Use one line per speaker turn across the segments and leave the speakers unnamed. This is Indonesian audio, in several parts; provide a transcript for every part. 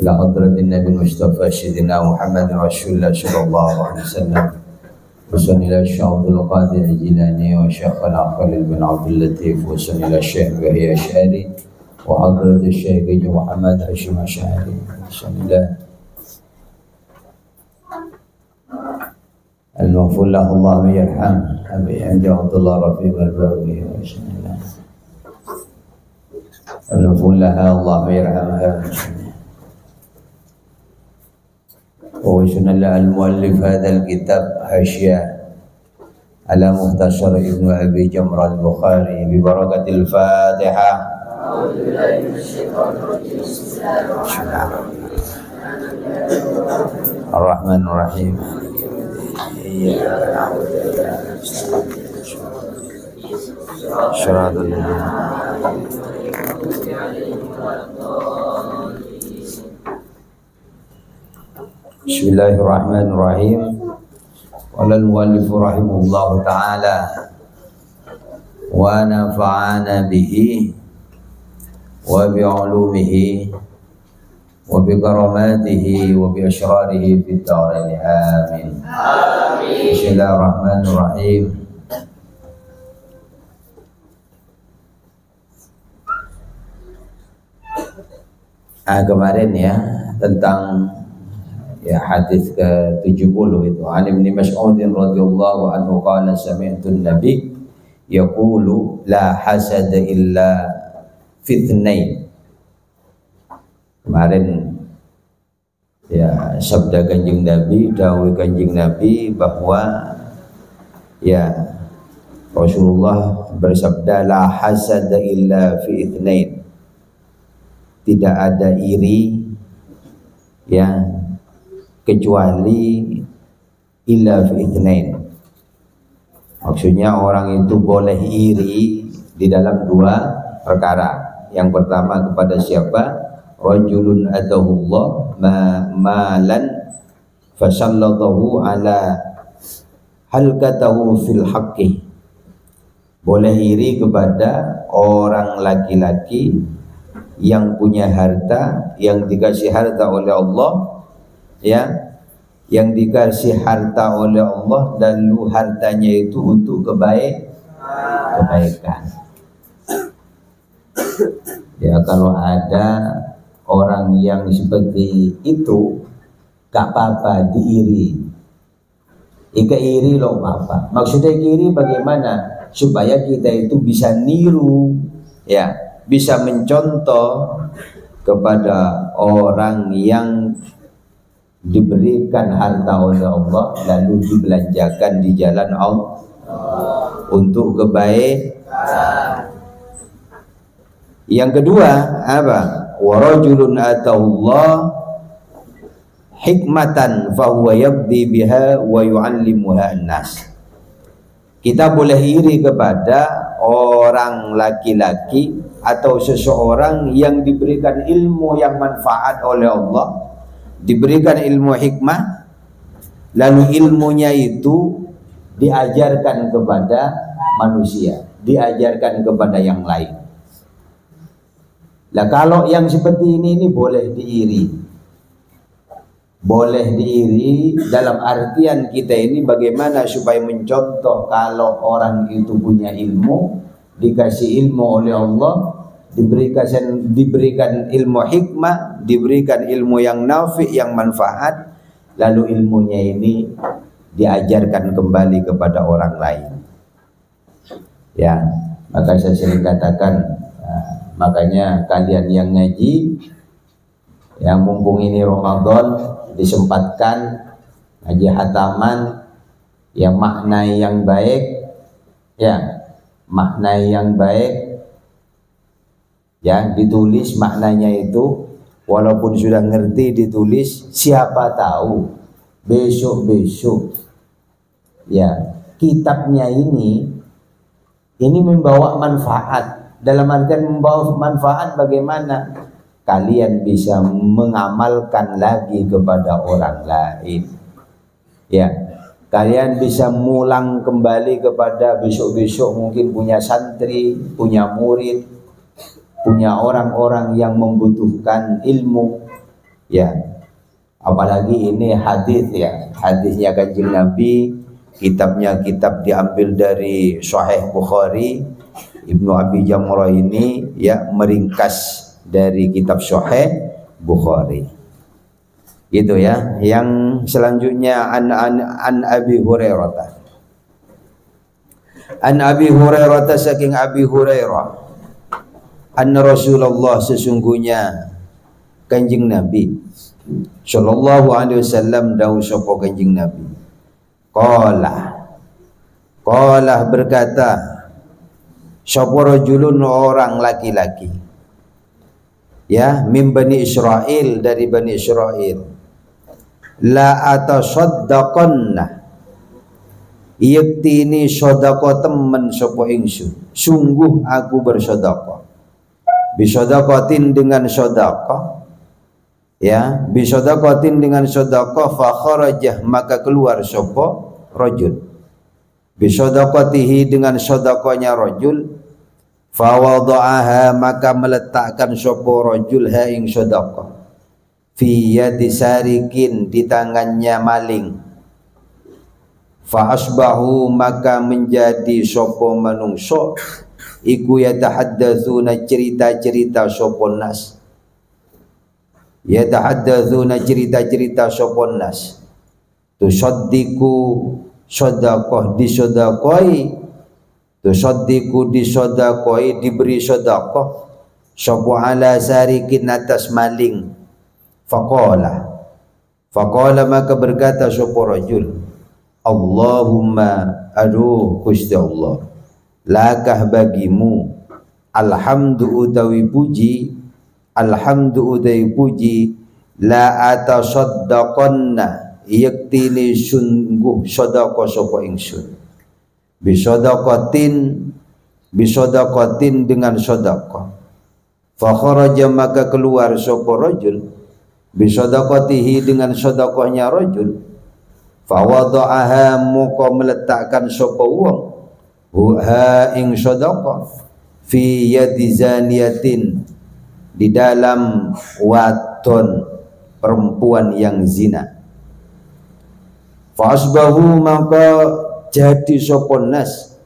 ila hadratin Nabi Mustafa Sayyidina Muhammad Rasulullah sallallahu alaihi wasallam wa sanila Syaikhul Qadir Jilani wa Syekhul Khalil bin Abdul Latif wa sanila Syekh Yahya Syari wa hadrat Syekh Muhammad Hashim Asy'ari wa sanila المغفور له الله يرحمه أبي عند عبد الله رفيق الباوي المغفور لها الله يرحمها وسن المؤلف هذا الكتاب حاشية على مختصر ابن أبي جمرة البخاري ببركة الفاتحة أعوذ بالله من الشيطان الرجيم بسم الله الرحمن الرحيم إياك نعبد وإياك نستعين صراط الذين بسم الله الرحمن الرحيم قال المؤلف رحمه الله تعالى ونفعنا به وبعلومه وبكراماته وبأشراره في الدارين آمين. بسم الله الرحمن الرحيم. Kemarin ya tentang ya hadis ke-70 itu an Ibnu Mas'ud radhiyallahu anhu qala sami'tu an-nabi yaqulu la hasada illa fitnain. Kemarin ya sabda Kanjeng Nabi, dawuh Kanjeng Nabi bahwa ya Rasulullah bersabda la hasada illa fi itsnain. Tidak ada iri ya kecuali illa fi itsnain. Maksudnya orang itu boleh iri di dalam dua perkara. Yang pertama kepada siapa? Rajulun atahullah malan fasallatahu ala halkatahu fil haqqi. Boleh iri kepada orang laki-laki yang punya harta, yang dikasih harta oleh Allah ya, yang dikasih harta oleh Allah dan hartanya itu untuk kebaikan. Ya kalau ada orang yang seperti itu gak apa-apa diiri. Ika iri loh apa? Maksudnya iri bagaimana? Supaya kita itu bisa niru ya, bisa mencontoh kepada orang yang diberikan harta oleh Allah lalu dibelanjakan di jalan Allah untuk kebaikan. Yang kedua apa? Wa rajulun atahullah hikmatan fahuwa yabdi biha wa yu'allimuha an-nas. Kita boleh iri kepada orang laki-laki atau seseorang yang diberikan ilmu yang manfaat oleh Allah, diberikan ilmu hikmah, lalu ilmunya itu diajarkan kepada manusia, diajarkan kepada yang lain. Lah kalau yang seperti ini boleh diiri. Boleh diiri dalam artian kita ini bagaimana supaya mencontoh kalau orang itu punya ilmu, dikasih ilmu oleh Allah, diberikan ilmu hikmah, diberikan ilmu yang nafi, yang manfaat, lalu ilmunya ini diajarkan kembali kepada orang lain. Ya, maka saya sering katakan, makanya kalian yang ngaji, yang mumpung ini Ramadan, disempatkan ngaji hataman, yang maknai yang baik, ya maknai yang baik, ya ditulis maknanya itu, walaupun sudah ngerti ditulis, siapa tahu besok ya kitabnya ini membawa manfaat. Dalam artian membawa manfaat bagaimana? Kalian bisa mengamalkan lagi kepada orang lain. Ya, kalian bisa mulang kembali kepada besok-besok mungkin punya santri, punya murid, punya orang-orang yang membutuhkan ilmu, Ya, apalagi ini hadis ya, hadisnya Kanjeng Nabi, kitabnya kitab diambil dari Sahih Bukhari. Ibnu Abi Jamrah ini ya meringkas dari kitab Sahih Bukhari. Gitu ya. Yang selanjutnya an Abi Hurairah. An Abi Hurairah, saking Abi Hurairah, anna Rasulullah, sesungguhnya Kanjeng Nabi sallallahu alaihi wasallam, dawuh sapa Kanjeng Nabi, qala berkata, sapa rajulun, orang laki-laki, ya, min Bani Israil, dari Bani Israil, la atasaddaqanna, yaktini sedekah temen sapa ingsun, sungguh aku bersedekah, bisedaqatin dengan sedekah, ya, bisedaqatin dengan sedekah, fa kharajah, maka keluar sapa rajul, bisedaqatihi dengan sedekahnya rajul, fa wada'aha, maka meletakkan sapa rajul ha ing sedekah, fi yadi sarikin, di tangannya maling, fa asbahu, maka menjadi sapa manungsa iku yatahaddatsuna, cerita-cerita sapa nas, yatahaddatsuna, cerita-cerita sapa nas, tusaddiqu sedekah, disedekoi, tusaddiqu disedekoi, diberi sedekah sapa ala sarikin, atas maling, faqala maka berkata sapa rajul, Allahumma, aduh Gusti Allah, lakah bagimu, alhamdu utawi puji, alhamdu utawi puji, la atasaddaqanna, yaktini sungguh sedekah sapa ingsun, bisedaqatin dengan sedekah, fa kharaja, maka keluar sapa rajul, bisedaqatihi dengan sedekahnya rajul, fa wada'aha, maka meletakkan sapa wong ha ing sedekah, fi yadi zaniyatin, di dalam wadon, perempuan yang zina, fa asbahu, maka jadi sapa nas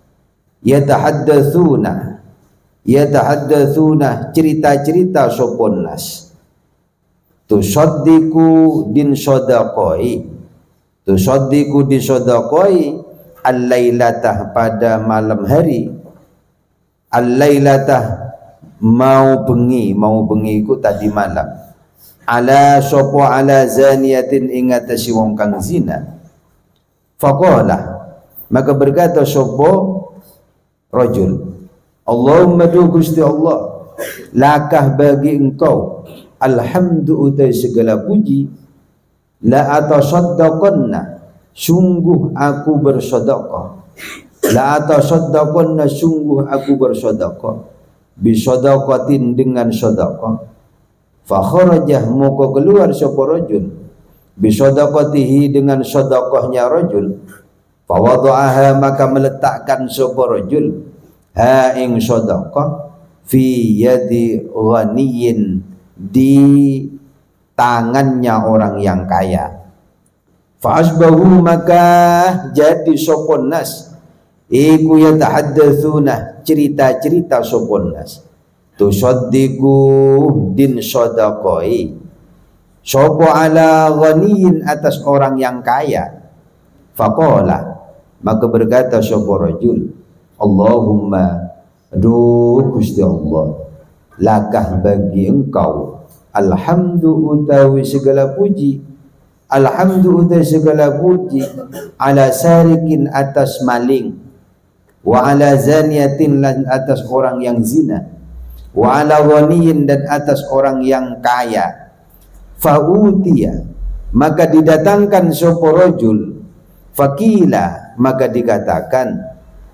yatahaddatsuna, cerita-cerita sapa nas, tusaddiqu din sedaqai, tusaddiqu disedaqai, al-lailatah, pada malam hari, al-lailatah, mau bengi iku tadi malam, ala sapa ala zaniyatin, ing atase wong kang zina, faqala, maka berkata sapa rajul, Allahumma, du Gusti Allah, lakah bagi engkau, alhamdu utai segala puji, la atasaddaqanna, sungguh aku bersedekah, la atasaddaqanna, sungguh aku bersedekah, bisedaqatin dengan sedekah, fa kharajah, maka keluar sapa rajul, bisedaqatihi dengan sedekahnya rajul, fa wada'aha, maka meletakkan sapa rajul ha ing sedekah, fi yadi ghaniyin, di tangannya orang yang kaya, fa asbahu, maka jadi sapa nas iku yatahaddatsuna, cerita-cerita sapa nas, tusaddiqu din sedaqai sapa ala ghaniyin, atas orang yang kaya, faqala, maka berkata sapa rajul, Allahumma, aduh Gusti Allah, lakah bagi engkau, alhamdu utawi segala puji, alhamdu utawi segala puji, ala sarikin, atas maling, wa ala zaniyatin, dan atas orang yang zina, wa ala ghaniyin, dan atas orang yang kaya, fa'utiya, maka didatangkan sapa rajul, faqila, maka dikatakan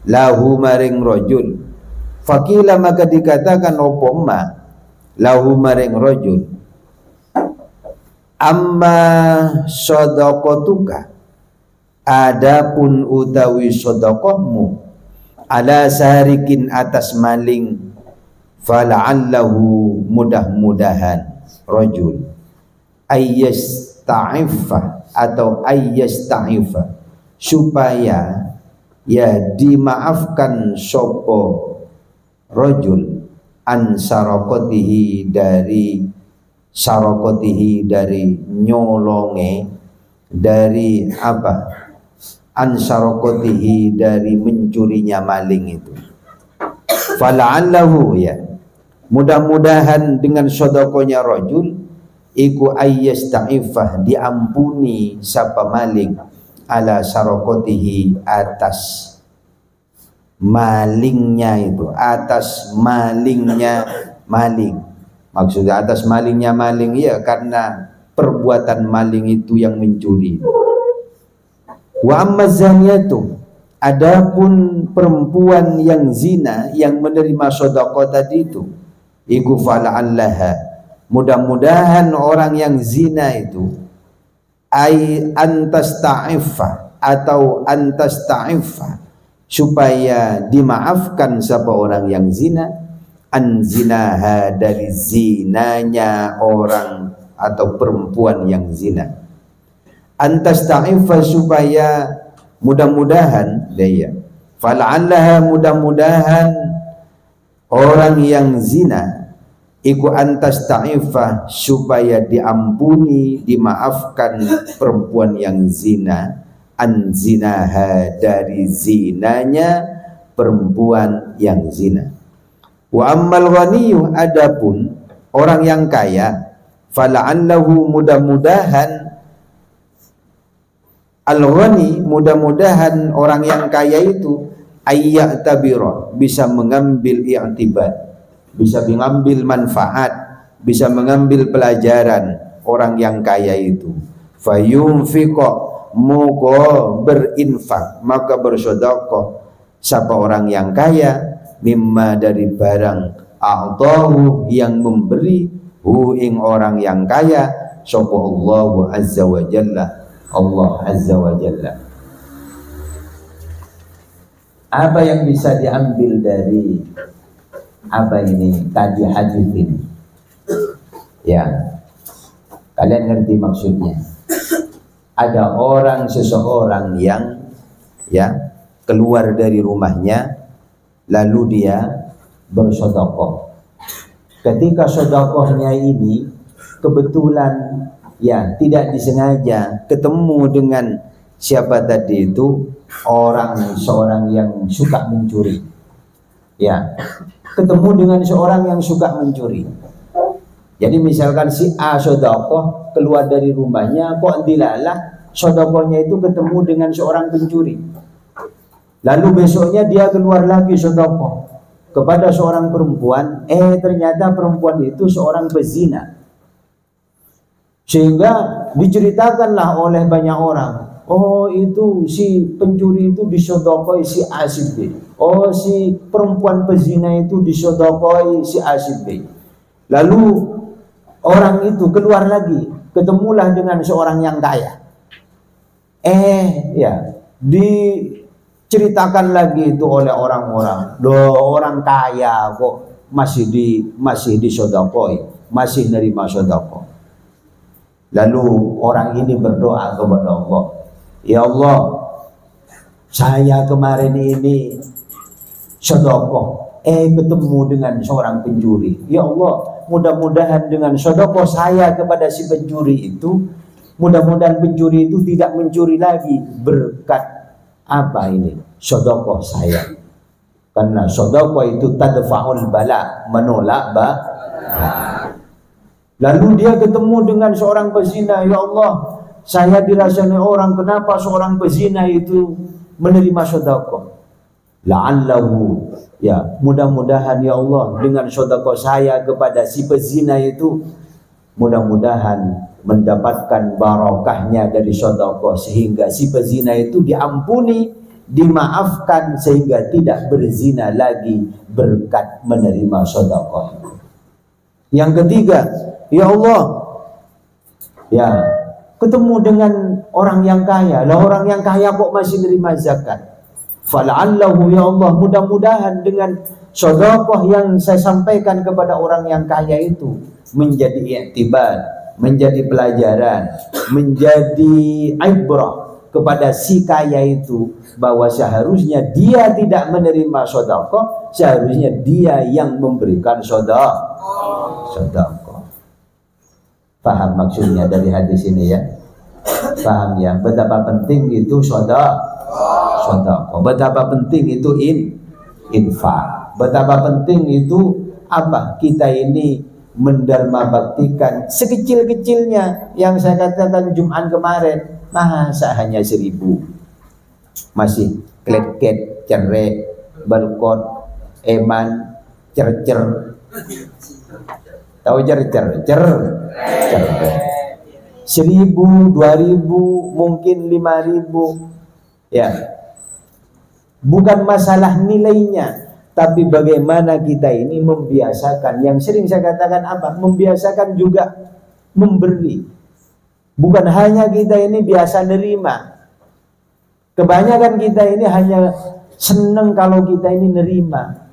lahu maring rajul, faqila, maka dikatakan apa ma lahu maring rajul, amma sadaqatuka, adapun utawi sedekahmu, ala sarikin, atas maling, fala'allahu, mudah-mudahan rajul, ayyasta'iffa atau ayyasta'iffa, supaya ya dimaafkan sopo rajul an sarokotihi, dari sarokotihi, dari nyolonge, dari apa, an sarokotihi, dari mencurinya maling itu. Fala'allahu, ya mudah-mudahan dengan sodokonya rajul iku ayyasta'ifah, diampuni sapa maling, ala sarokotihi, atas malingnya itu, atas malingnya maling. Maksudnya atas malingnya maling, ya karena perbuatan maling itu yang mencuri. Wa amma zaniyatu, adapun perempuan yang zina yang menerima sedekah tadi itu, iku fala'allaha, mudah-mudahan orang yang zina itu ay antasta'iffa atau antasta'iffa, supaya dimaafkan siapa orang yang zina, an zinaha, dari zinanya orang atau perempuan yang zina. Antasta'iffa, supaya mudah-mudahan dia, fala'allaha, mudah-mudahan orang yang zina iku antasta'iffa, supaya diampuni, dimaafkan perempuan yang zina, an zinaha, dari zinanya perempuan yang zina. Wa ammal ghaniyyu, adapun orang yang kaya, fala'allahu, mudah-mudahan al-ghani, mudah-mudahan orang yang kaya itu ayya'tabira, bisa mengambil i'tibar, bisa mengambil manfaat, bisa mengambil pelajaran orang yang kaya itu. Fayunfiqa, moga berinfak, maka bersedekah siapa orang yang kaya, mimma, dari barang, a'tahu, yang memberi, hu ing orang yang kaya, sapa Allahu azza wa jalla, Allah azza wa jalla. Apa yang bisa diambil dari apa ini tadi hadis ini? Ya, kalian ngerti maksudnya? Ada orang, seseorang yang ya keluar dari rumahnya lalu dia bersedekah. Ketika sedekahnya ini kebetulan ya tidak disengaja ketemu dengan siapa tadi itu, seorang yang suka mencuri. Ya, ketemu dengan seorang yang suka mencuri. Jadi misalkan si A sedekah keluar dari rumahnya, kok dilalah sedekahnya itu ketemu dengan seorang pencuri. Lalu besoknya dia keluar lagi sedekah kepada seorang perempuan, ternyata perempuan itu seorang pezina. Sehingga diceritakanlah oleh banyak orang, oh itu si pencuri itu disedekah si A si B. Oh si perempuan pezina itu disedekah si A si B. Lalu orang itu keluar lagi, ketemulah dengan seorang yang kaya. Ya, diceritakan lagi itu oleh orang-orang, orang kaya kok masih disedekah, masih nerima sedekah. Lalu orang ini berdoa kepada Allah, ya Allah, saya kemarin ini sedekah, ketemu dengan seorang pencuri. Ya Allah, mudah-mudahan dengan sedekah saya kepada si pencuri itu, mudah-mudahan pencuri itu tidak mencuri lagi berkat apa ini? Sedekah saya. Karena sedekah itu tadfa'ul bala, menolak Lalu dia ketemu dengan seorang pezina, ya Allah, saya dirasani orang, kenapa seorang pezina itu menerima sedekah? La'allahu, ya mudah-mudahan ya Allah dengan sedekah saya kepada si pezina itu, mudah-mudahan mendapatkan barokahnya dari sedekah sehingga si pezina itu diampuni, dimaafkan sehingga tidak berzina lagi berkat menerima sedekah. Yang ketiga, ya Allah, ya ketemu dengan orang yang kaya, lah orang yang kaya kok masih menerima zakat. Fala'allahu, ya Allah, mudah-mudahan dengan sedekah yang saya sampaikan kepada orang yang kaya itu menjadi i'tibar, menjadi pelajaran, menjadi ibrah kepada si kaya itu, bahwa seharusnya dia tidak menerima sedekah, seharusnya dia yang memberikan sedekah. Paham maksudnya dari hadis ini ya? Paham ya? Betapa penting itu sedekah, betapa penting itu infak, betapa penting itu apa? Kita ini mendarma baktikan sekecil-kecilnya. Yang saya katakan Jumat kemarin, masa hanya 1.000, masih klet-klet, cerai, balkon, eman, cer-cer. Tahu cer-cer? 1.000, 2.000, mungkin 5.000 ya. Bukan masalah nilainya, tapi bagaimana kita ini membiasakan. Yang sering saya katakan apa? Membiasakan juga memberi. Bukan hanya kita ini biasa nerima. Kebanyakan kita ini hanya seneng kalau kita ini nerima.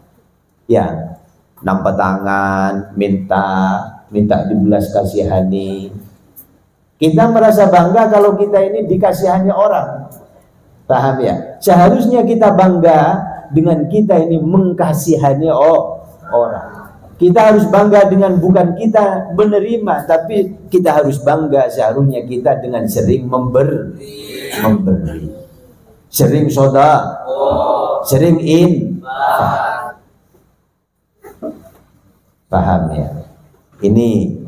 Ya, nampak tangan, minta dibelas kasihani. Kita merasa bangga kalau kita ini dikasihani orang. Paham ya? Seharusnya kita bangga dengan kita ini mengkasihani orang. Kita harus bangga dengan bukan kita menerima, tapi kita harus bangga seharusnya kita dengan sering memberi. Sering sedekah, sering infak. Paham ya? Ini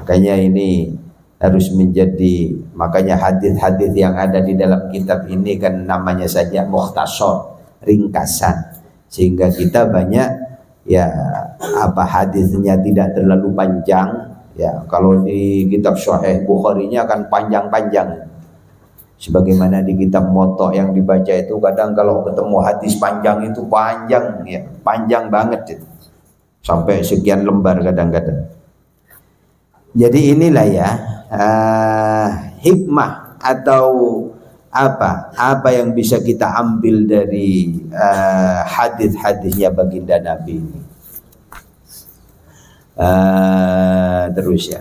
makanya ini harus menjadi, makanya hadis-hadis yang ada di dalam kitab ini kan namanya saja mukhtasar, ringkasan, sehingga kita banyak ya apa hadisnya tidak terlalu panjang ya. Kalau di kitab Sahih Bukhari-nya kan panjang-panjang, sebagaimana di kitab Muwatta yang dibaca itu kadang kalau ketemu hadis panjang itu panjang ya, panjang banget itu, sampai sekian lembar kadang-kadang. Jadi inilah ya hikmah atau apa yang bisa kita ambil dari hadis-hadisnya baginda Nabi ini. Terus ya.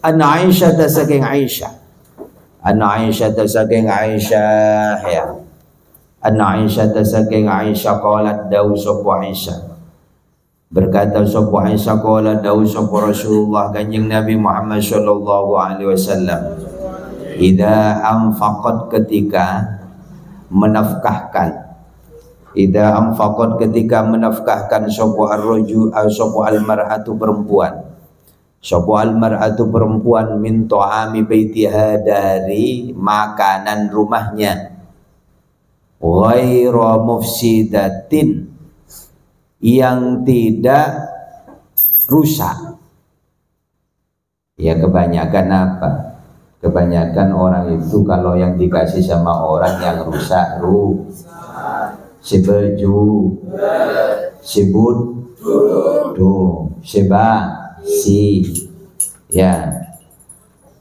An Aisyah saking Aisyah. An Aisyah saking Aisyah ya. An Aisyah saking Aisyah qalat dawu sapa Aisyah. Berkata sapa Aisyah qalat dawu sapa Rasulullah Kanjeng Nabi Muhammad sallallahu alaihi wasallam. Idza anfaqat ketika menafkahkan. Idza anfaqat ketika menafkahkan sapa ar-rajul sapa al-mar'atu perempuan. Sapa al-mar'atu perempuan min ta'ami baitiha dari makanan rumahnya. Ghairu mufsidatin yang tidak rusak. Ya kebanyakan apa? Kebanyakan orang itu kalau yang dikasih sama orang yang rusak, si baju, si budu, si si ya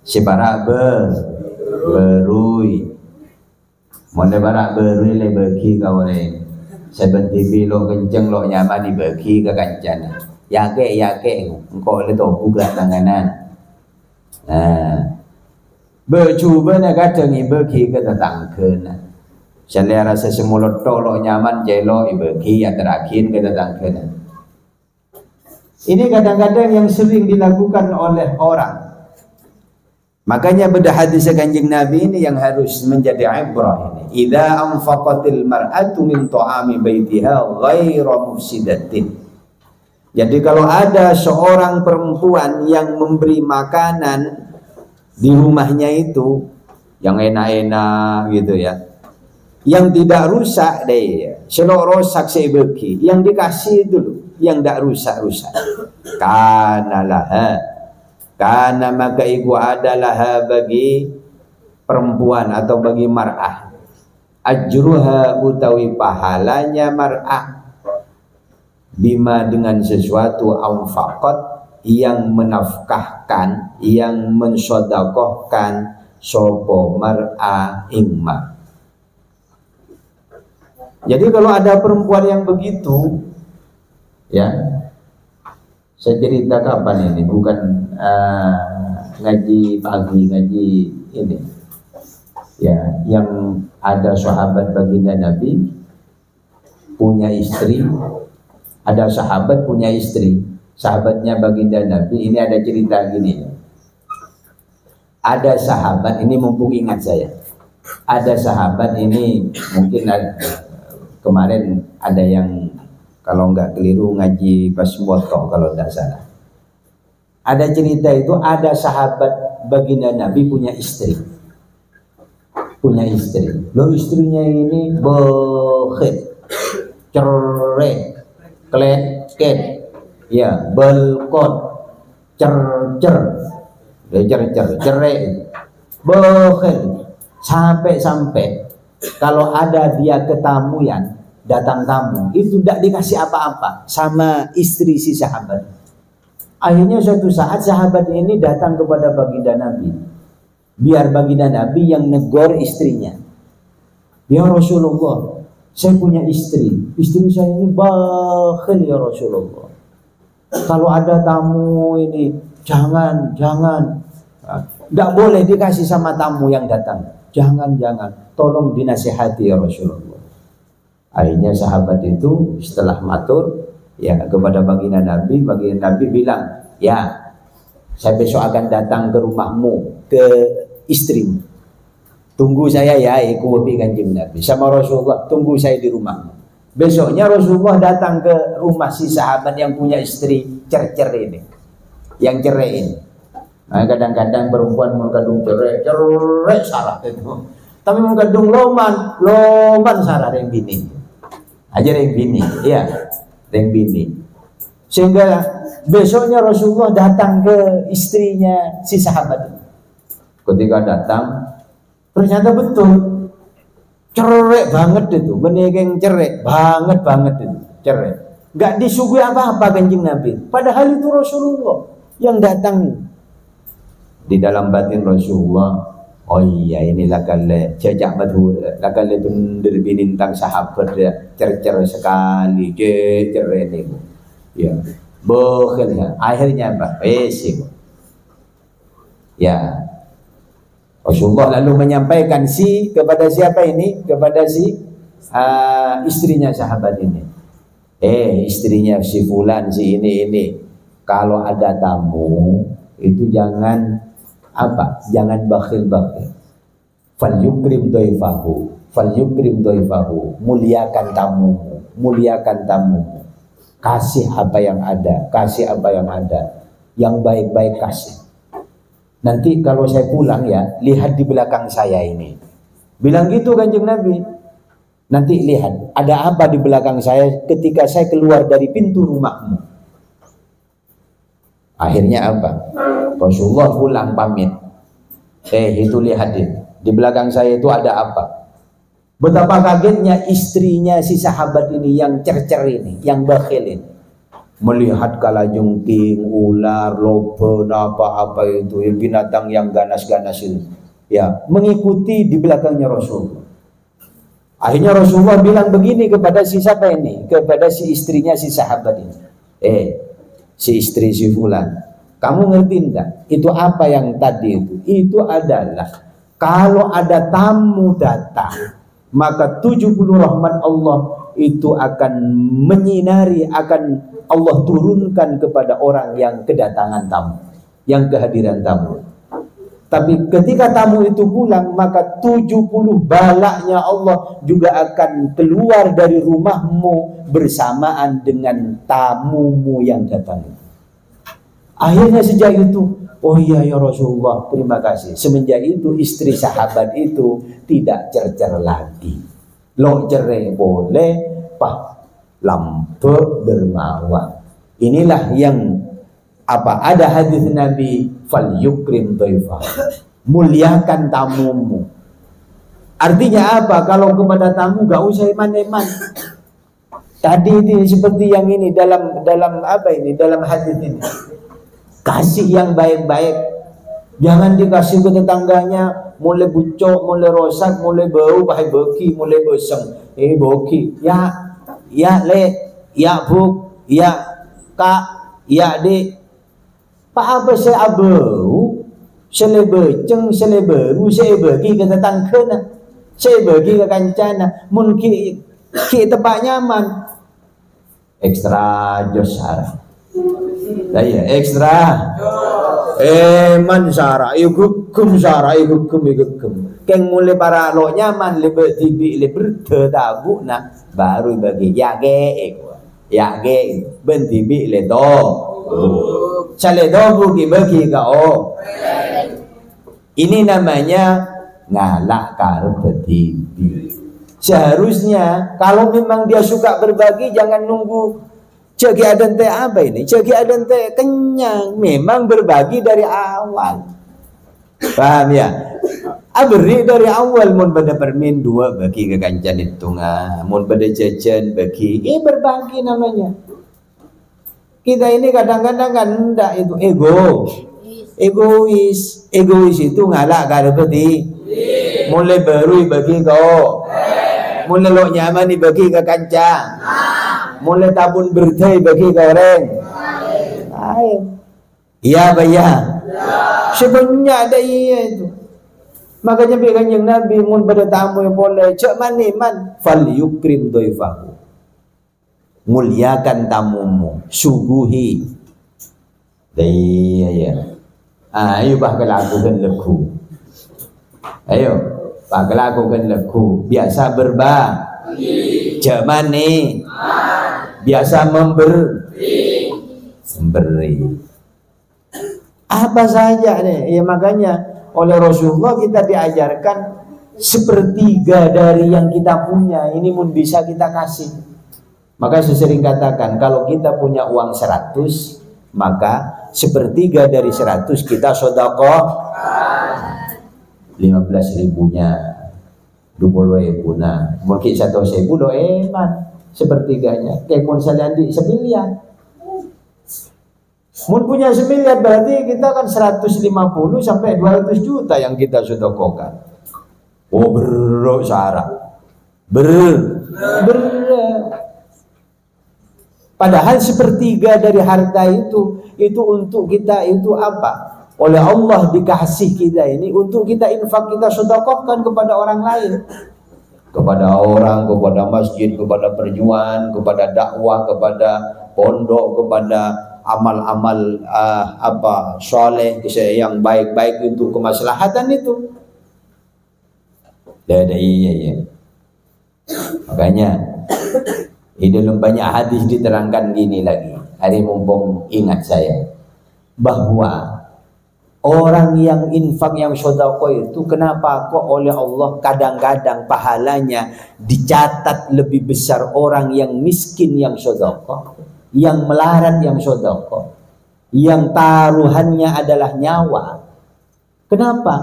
si barak berui monde barak berui le bagi kau ni seben TV lo kenceng lo nyaman dibagi ke kancan yake engkau le tu buka tanganan bercuba nak kata ni bagi ke tetangga saya rasa semula to lo nyaman jelo ibagi yang terakhir ke tetangga. Ini kadang-kadang yang sering dilakukan oleh orang. Makanya pada hadis Kanjeng Nabi ini yang harus menjadi ibrah ini. Idza anfaqatil mar'atu min ta'ami baitiha ghairu mufsidatin. Jadi kalau ada seorang perempuan yang memberi makanan di rumahnya itu yang enak-enak gitu ya, yang tidak rusak deh, selok rusak saya bagi, yang dikasih dulu yang tidak rusak-rusak. Karena maka iku adalah bagi perempuan atau bagi mar'ah ajruha utawi pahalanya mar'ah bima dengan sesuatu anfaqat yang menafkahkan, yang mensodakohkan sopo mar'a ingma. Jadi kalau ada perempuan yang begitu, ya, saya cerita kapan ini, bukan ngaji pagi, ngaji ini, ya, yang ada sahabat baginda Nabi punya istri, ada sahabat punya istri, sahabatnya baginda Nabi. Ini ada cerita gini, ada sahabat ini, mumpung ingat saya, ada sahabat ini, mungkin kemarin ada yang kalau nggak keliru ngaji pas moto kalau tidak salah. Ada cerita itu, ada sahabat baginda Nabi punya istri. Punya istri. Lo istrinya ini bekhit, cerai, kleket, ya, belkot, cerai, bekhit. Sampai kalau ada dia ketamuan, datang tamu, itu tidak dikasih apa-apa sama istri si sahabat. Akhirnya suatu saat sahabat ini datang kepada baginda Nabi, biar baginda Nabi yang negor istrinya. Ya Rasulullah, saya punya istri saya ini bakhil ya Rasulullah. Kalau ada tamu ini jangan, tidak boleh dikasih sama tamu yang datang. Jangan, tolong dinasihati ya Rasulullah. Akhirnya sahabat itu setelah matur ya kepada baginda Nabi bilang, ya, saya besok akan datang ke rumahmu, ke istrimu. Tunggu saya ya, iku Kanjeng Nabi sama Rasulullah, tunggu saya di rumahmu. Besoknya Rasulullah datang ke rumah si sahabat yang punya istri cer ini, yang cerai ini. Nah, kadang-kadang perempuan mengandung cerai salah itu. Tapi mengandung loman salah yang bini. Aja yang bini, iya, yang bini. Sehingga besoknya Rasulullah datang ke istrinya si sahabat itu. Ketika datang, ternyata betul cerai banget itu, menegeng cerai banget itu, cerai. Gak disuguhi apa-apa Kanjeng Nabi. Padahal itu Rasulullah yang datang. Di dalam batin Rasulullah, oh iya, inilah kali jajak madhur, kali bener binintang sahabat ya, cer sekali, cer ini, ya, bohnya, akhirnya apa? Besik, ya. Rasulullah lalu menyampaikan kepada siapa ini? Kepada istrinya sahabat ini. Istrinya si fulan, si ini. Kalau ada tamu itu jangan jangan bakhil-bakhil. Fal yukrim dhaifahu, muliakan tamumu, kasih apa yang ada, yang baik-baik kasih. Nanti kalau saya pulang ya, lihat di belakang saya ini, bilang gitu Kanjeng Nabi. Nanti lihat ada apa di belakang saya ketika saya keluar dari pintu rumahmu. Akhirnya apa? Rasulullah pulang pamit. Itu lihat di belakang saya itu ada apa? Betapa kagetnya istrinya si sahabat ini yang cer ini, yang bakhil ini. Melihat kalajengking, ular, loba, apa itu, binatang yang ganas-ganas ini. Ya, mengikuti di belakangnya Rasulullah. Akhirnya Rasulullah bilang begini kepada si siapa ini? Kepada si istrinya si sahabat ini. Si istri si fulan, kamu ngerti enggak? Itu apa yang tadi itu? Itu adalah kalau ada tamu datang, maka 70 rahmat Allah itu akan menyinari, akan Allah turunkan kepada orang yang kedatangan tamu, yang kehadiran tamu. Tapi ketika tamu itu pulang, maka 70 balaknya Allah juga akan keluar dari rumahmu bersamaan dengan tamumu yang datang. Akhirnya sejak itu, oh iya ya Rasulullah, terima kasih. Semenjak itu istri sahabat itu tidak cer lagi. Lo cerai boleh, lampu dermawan. Inilah yang ada hadis Nabi, fal yukrim dhaifah, muliakan tamumu. Artinya apa? Kalau kepada tamu gak usah eman-eman. Tadi ini seperti yang ini dalam hadis ini. Kasih yang baik-baik. Jangan dikasih ke tetangganya mulai bucok, mulai rosak, mulai bau, bahai beki, mulai beseng. Boki. Ya le, ya bu, ya kak, ya dik. Pak apa saya abau? Saya beceng, saya baru, saya bagi ke tetangga, saya bagi ke kancana. Mungkin kita tempat nyaman. Ekstra jos sarah. Saya ekstra. Man sarah, hukum sarah, hukum. Keng mulai para lo nyaman lebih tibi lebih tertabu nah baru bagi ya ge bentibi le do. Cale do bagi kau. Ini namanya ngalak karep tibi. Seharusnya kalau memang dia suka berbagi jangan nunggu cegi aden teh apa ini? Cegi aden teh kenyang. Memang berbagi dari awal. Paham ya? Beri dari awal mun pada permin dua bagi ke kancan itu mun pada jajan bagi berbagi namanya. Kita ini kadang-kadang kan enggak itu egois itu ngalak karepeti. Mulai baru bagi kau. Mulai lo nyaman bagi ke kancang. Mulai tabun bertai bagi ke orang. Iya bayar. Sebenarnya ada iya itu. Makanya Kanjeng Nabi mun pada tamu yang boleh cek man fal yukrim doifahu. Muliakan tamumu, suguhi. Iya. Ayo bah lakukan leku. Ayo bah lakukan leku. Biasa berbagi. Cek mani. Biasa memberi. Apa saja nih? Ya makanya oleh Rasulullah kita diajarkan sepertiga dari yang kita punya ini pun bisa kita kasih. Maka saya sering katakan kalau kita punya uang 100 maka sepertiga dari 100 kita sedekah 15 ribunya 20 ribunya mungkin 1.000 do sepertiganya kayak pun saya di 1 miliar. Mun punya 1 miliar berarti kita kan 150 sampai 200 juta yang kita sedekahkan. Oh bro Sarah. Padahal sepertiga dari harta itu untuk kita itu apa? Oleh Allah dikasih kita ini untuk kita infak, kita sedekahkan kepada orang lain. Kepada orang, kepada masjid, kepada perjuangan, kepada dakwah, kepada pondok, kepada amal-amal soleh yang baik-baik untuk kemaslahatan itu. Iya. Makanya di dalam banyak hadis diterangkan gini lagi. Hari mumpung ingat saya bahwa orang yang infak yang sedekah itu kenapa kok oleh Allah kadang-kadang pahalanya dicatat lebih besar orang yang miskin yang sedekah, yang melarat yang sedekah, yang taruhannya adalah nyawa. Kenapa?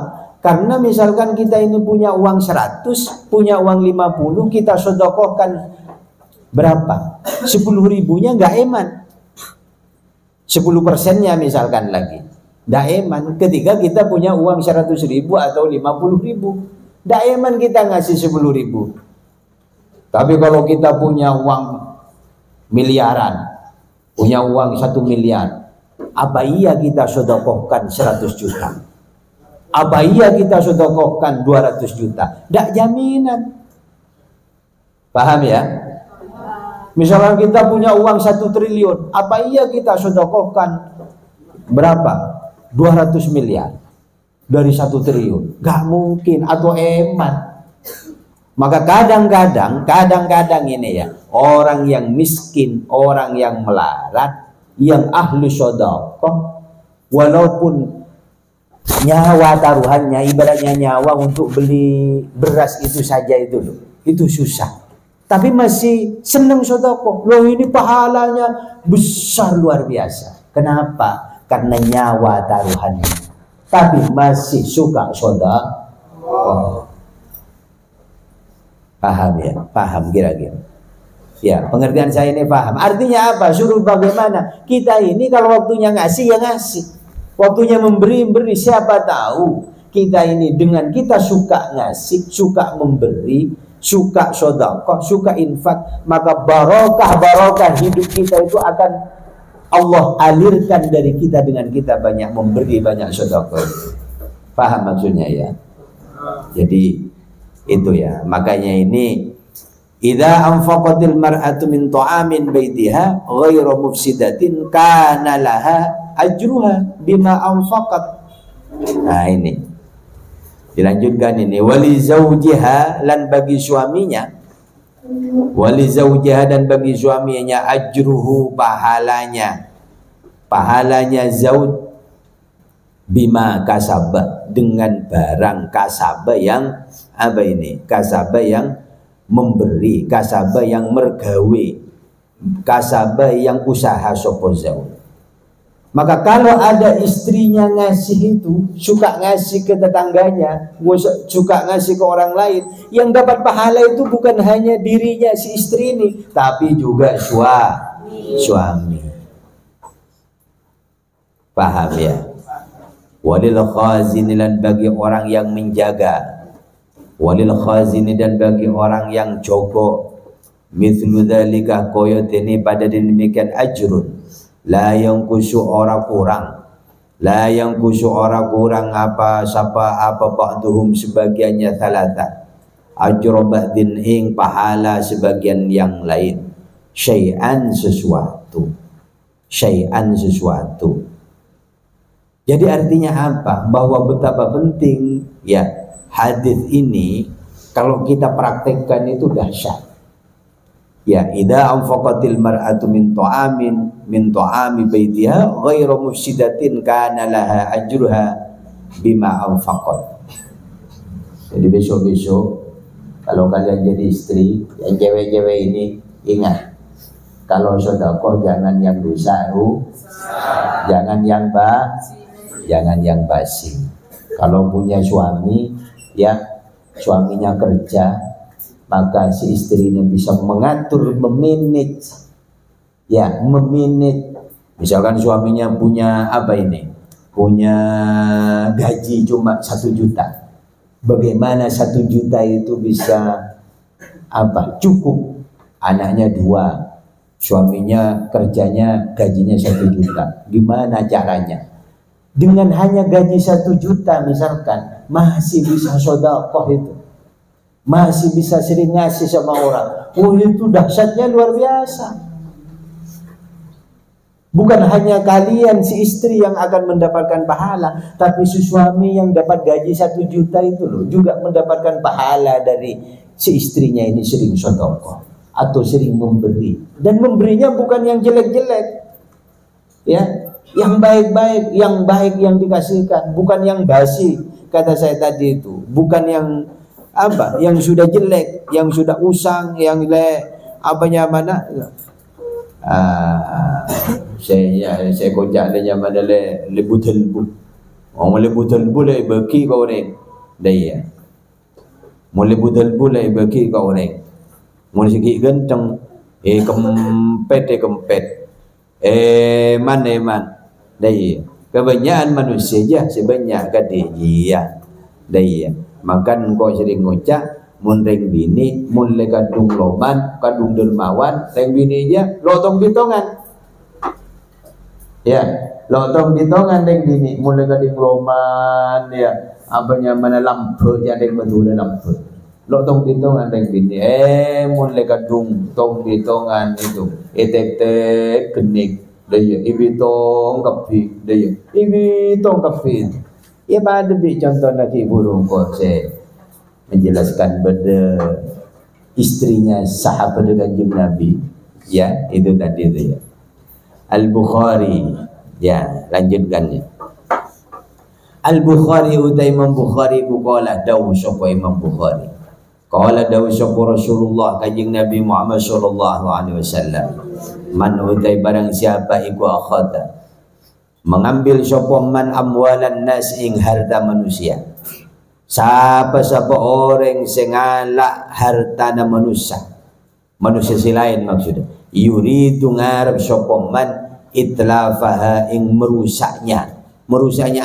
Karena misalkan kita ini punya uang 100, punya uang 50, kita sedekahkan berapa? 10 ribunya nggak eman. 10%-nya misalkan lagi. Nggak eman. Ketika kita punya uang 100 ribu atau 50 ribu. Nggak eman kita ngasih 10 ribu. Tapi kalau kita punya uang miliaran, punya uang 1 miliar, apa iya kita sedekahkan 100 juta? Apa iya kita sedekahkan 200 juta? Nggak jaminan. Paham ya? Misalnya kita punya uang 1 triliun, apa iya kita sedekahkan berapa? 200 miliar dari 1 triliun? Gak mungkin atau eman. Maka kadang-kadang ini ya, orang yang miskin, orang yang melarat, yang ahli sedekah, walaupun nyawa taruhannya, ibaratnya nyawa untuk beli beras itu saja itu susah. Tapi masih senang sedekah. Loh ini pahalanya besar luar biasa. Kenapa? Karena nyawa taruhannya. Tapi masih suka sedekah. Paham ya? Paham kira-kira? Ya, pengertian saya ini paham. Artinya apa? Suruh bagaimana? Kita ini kalau waktunya ngasih ya ngasih. Waktunya memberi. Siapa tahu kita ini dengan kita suka ngasih, suka memberi, suka sedekah, suka infak, maka barokah hidup kita itu akan Allah alirkan dari kita dengan kita banyak memberi, banyak sedekah. Paham maksudnya ya? Jadi itu ya, makanya ini idza anfaqatil mar'atu min ta'amin baitiha ghairu mufsidatin kana laha ajruha bima anfaqat. Nah ini dilanjutkan ini, wali zaujiha, lan bagi suaminya, wali zaujiha, dan bagi suaminya, ajruhu, pahalanya zauj, bima kasaba, dengan barang kasaba yang apa ini, kasaba yang memberi, kasaba yang mergawe, kasaba yang usaha sopo zauj. Maka kalau ada istrinya ngasih itu, suka ngasih ke tetangganya, suka ngasih ke orang lain, yang dapat pahala itu bukan hanya dirinya si istri ini, tapi juga suami. Paham ya? Walil khazini, dan bagi orang yang menjaga, walil khazini, dan bagi orang yang jogo, mithlu dzalika, koyoteni pada demikian, ajrun, la yang kusu ora kurang, la yang kusu ora kurang apa ba'duhum, sebagiannya salata, ajro ba'din, ing pahala sebagian yang lain, syai'an sesuatu. Jadi artinya apa? Bahwa betapa penting ya hadis ini kalau kita praktekkan itu dahsyat. Ya, idza anfaqatil mar'atu min ta'ami baitiha ghairu mufsidatin kana laha ajruha bima anfaqat. Jadi besok-besok kalau kalian jadi istri, yang cewek-cewek ini ingat, kalau sedekah jangan yang rusak, jangan yang basi. Kalau punya suami, ya suaminya kerja, maka si istrinya bisa mengatur, memanage. Misalkan suaminya punya apa ini, punya gaji cuma 1 juta. Bagaimana 1 juta itu bisa cukup? Anaknya 2, suaminya kerjanya gajinya 1 juta. Gimana caranya? Dengan hanya gaji 1 juta misalkan, masih bisa sedekah itu, masih bisa sering ngasih sama orang. Itu dahsyatnya luar biasa. Bukan hanya kalian si istri yang akan mendapatkan pahala, tapi si suami yang dapat gaji 1 juta itu loh juga mendapatkan pahala dari si istrinya ini sering sedekah atau sering memberi. Dan memberinya bukan yang jelek-jelek, ya, yang baik-baik, yang baik yang dikasihkan, bukan yang basi. Kata saya tadi itu, bukan yang yang sudah jelek, yang sudah usang, yang saya kocak dia mana le butelbu. Orang le butelbu le bagi kau orang. Dia. Mule butelbu le bagi kau orang. Mule sikit genteng, kempet. Man. Dia. Kebanyakan manusia je sebanyak dia. Dia. Makan kau sering ngocak. Mun reng bini, mun le kadung loman, kadung dermawan, reng bini aja lotong bitongan. Ya, lotong bitongan reng bini, mun le kadung loman ya, mana lampu ya reng betul lampu. Lotong bitongan reng bini, mun le kadung tong bitongan itu, etek kenik, dia ibitong kapi, dia ibitong kapi. Ya pada bi contoh lagi burung kose. Menjelaskan pada istrinya sahabat Kanjeng Nabi, ya itu tadi itu ya. Al-Bukhari, ya lanjutkannya. Al-Bukhari utai Imam Bukhari qala dawu sapa Imam Bukhari. Qala dawu sapa Rasulullah Kanjeng Nabi Muhammad sallallahu alaihi wasallam. Man utai barang siapa iku akhata mengambil sapa man amwalan nas ing harta manusia. Siapa orang sing ngalak hartana manusia si lain maksudnya, yuridu ngarep sapa man itlafaha ing merusaknya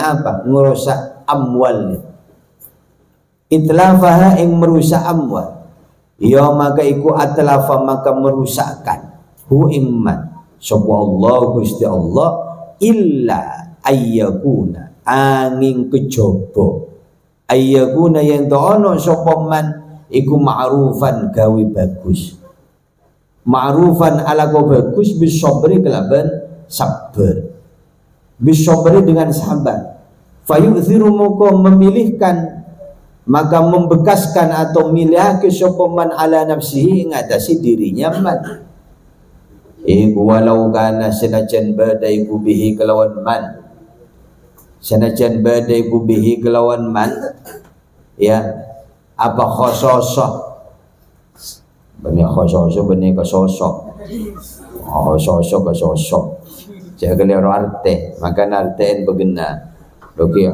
apa? Ngerusak amwalnya, itlafaha ing merusak amwal, ya maka iku atlafa maka merusakkan hu ing man sapa Allah Gusti Allah illa ayyakuna angin kejaba ayyakuna yang ono sapa man iku ma'rufan gawe bagus, ma'rufan ala go bagus bisabri kelaban sabar, bisabri dengan sabar, fayu'thiru moko memilihkan maka membekaskan atau milihake sapa man ala nafsihi ngatasi dirinya man iku walau kana senajan badai kubihi kelawan man, senajan badai kubihi kelawan man ya apa khososoh benih khososoh benih kesosok khososoh kesosok jaga lero arte maka arteen begena oke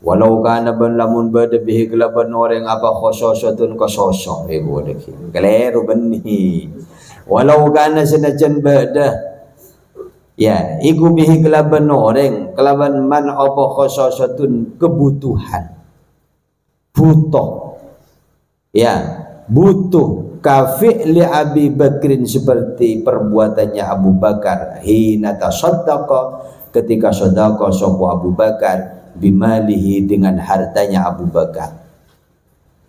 walau kana ban lamun bada bihi kelaban orang apa khososotun kesosok ibu deki keliru benih walau kana senajan bada ya iku bihi kelaban orang kelaban man apa khososotun kebutuhan butuh ya butuh kafi'li Abi Bakrin seperti perbuatannya Abu Bakar hina tasaddaqa ketika sedekah sapa Abu Bakar bimalihi dengan hartanya Abu Bakar.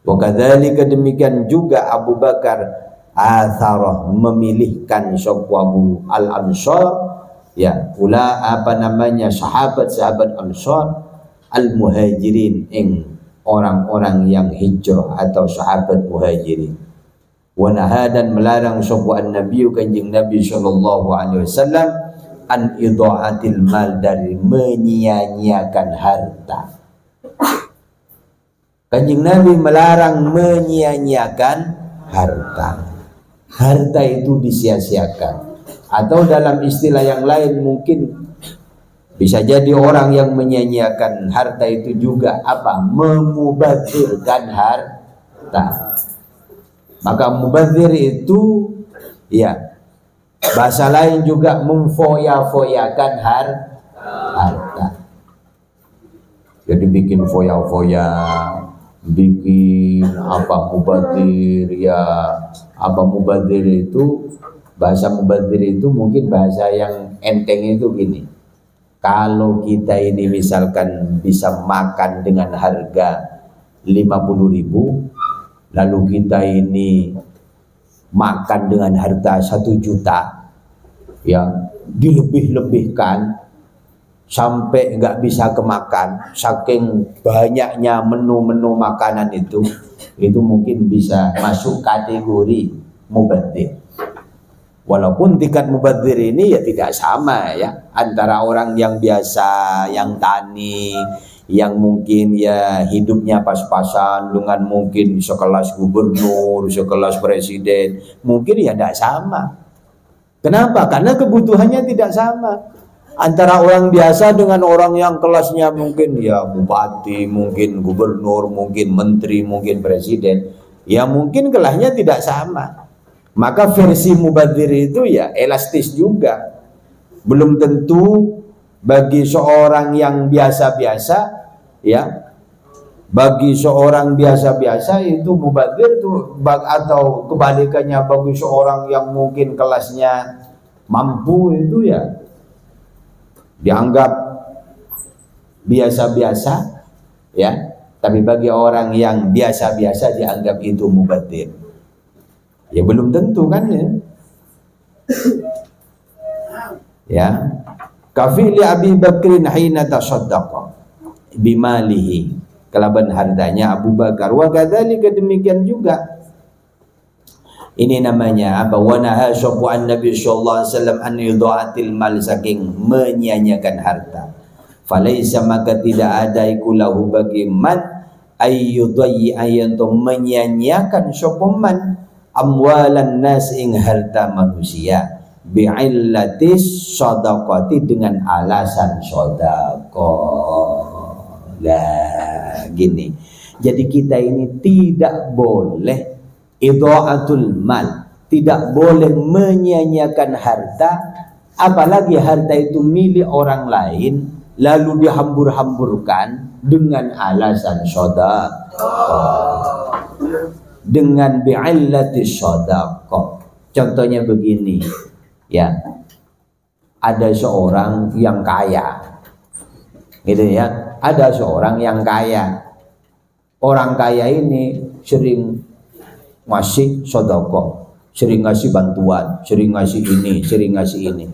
Wa kadzalika demikian juga Abu Bakar atharah memilihkan sapa Abu Al-Ansar ya pula apa namanya sahabat-sahabat Ansar al-muhajirin ing orang-orang yang hijrah atau sahabat muhajirin. Wa naha dan melarang sapa an-nabi kanjeng Nabi sallallahu alaihi wasallam an idha'atil mal dari menyia-nyiakan harta. Kanjeng Nabi melarang menyia-nyiakan harta. Harta itu disia-siakan. Atau dalam istilah yang lain mungkin bisa jadi orang yang menyia-nyiakan harta itu juga apa? Memubadzirkan harta. Maka mubadzir itu ya bahasa lain juga memfoya-foyakan harta. Jadi bikin foya-foya, bikin apa mubadzir ya, apa mubadzir itu bahasa mubadzir itu mungkin bahasa yang enteng itu gini. Kalau kita ini misalkan bisa makan dengan harga 50.000, lalu kita ini makan dengan harta 1 juta, ya dilebih-lebihkan sampai nggak bisa kemakan, saking banyaknya menu-menu makanan itu mungkin bisa masuk kategori mubadzir. Walaupun tingkat mubadzir ini ya tidak sama ya antara orang yang biasa, yang tani, yang mungkin ya hidupnya pas-pasan dengan mungkin sekelas gubernur, sekelas presiden, mungkin ya tidak sama. Kenapa? Karena kebutuhannya tidak sama. Antara orang biasa dengan orang yang kelasnya mungkin ya bupati, mungkin gubernur, mungkin menteri, mungkin presiden, ya mungkin kelasnya tidak sama. Maka versi mubadzir itu ya elastis juga. Belum tentu bagi seorang yang biasa-biasa ya, bagi seorang biasa-biasa itu mubadzir itu atau kebalikannya bagi seorang yang mungkin kelasnya mampu itu ya dianggap biasa-biasa ya, tapi bagi orang yang biasa-biasa dianggap itu mubadzir. Ya belum tentu kan ya. Ya. Kafili Abi Bakrin hina tasaddaqa bimalihi, kelaban hartanya Abu Bakar. Wa kadzalika demikian juga. Ini namanya apa? Wa naha syabu'an Nabi sallallahu alaihi wasallam an idha'atil mal, saking menyia-nyiakan harta. Falaisa maka tidak ada iku lahu bagi man ayyudayyi ayantum menyia-nyiakan sapa man amwalan nas ing harta manusia bi'illatis shadaqati dengan alasan sedekah. Lah gini. Jadi kita ini tidak boleh idha'atul mal, tidak boleh menyia-nyiakan harta, apalagi harta itu milik orang lain lalu dihambur-hamburkan dengan alasan sedekah, dengan bi'illati sedekah. Contohnya begini, ya, ada seorang yang kaya, gitu ya, ada seorang yang kaya. Orang kaya ini sering ngasih sedekah, sering ngasih bantuan, sering ngasih ini, sering ngasih ini.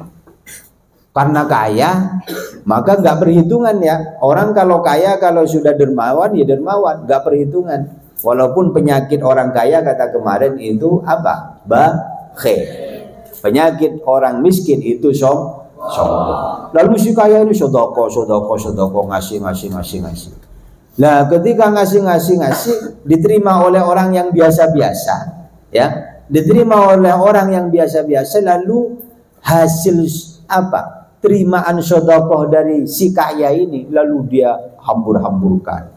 Karena kaya, maka nggak perhitungan ya. Orang kalau kaya, kalau sudah dermawan ya dermawan, nggak perhitungan. Walaupun penyakit orang kaya kata kemarin itu apa? Bakhil. Penyakit orang miskin itu sombong. Lalu si kaya ini sedekah, ngasih. Nah, ketika ngasih diterima oleh orang yang biasa-biasa, ya, diterima oleh orang yang biasa-biasa, lalu hasil apa? Terimaan sedekah dari si kaya ini lalu dia hambur-hamburkan,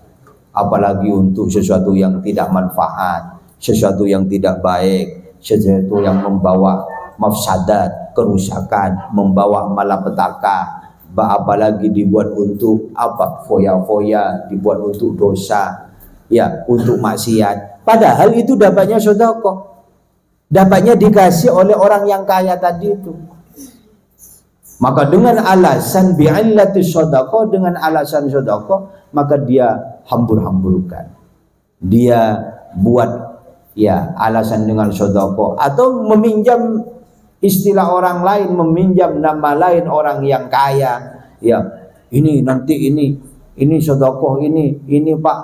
apalagi untuk sesuatu yang tidak manfaat, sesuatu yang tidak baik, sesuatu yang membawa mafsadat, kerusakan, membawa malapetaka, apalagi dibuat untuk apa? Foya-foya, dibuat untuk dosa, ya, untuk maksiat. Padahal itu dapatnya sedekah, dapatnya dikasih oleh orang yang kaya tadi itu. Maka dengan alasan bi'illati sedekah, dengan alasan sedekah, maka dia hambur-hamburkan. Dia buat ya alasan dengan sedekah, atau meminjam istilah orang lain, meminjam nama lain orang yang kaya. Ya, ini nanti ini sedekah ini Pak,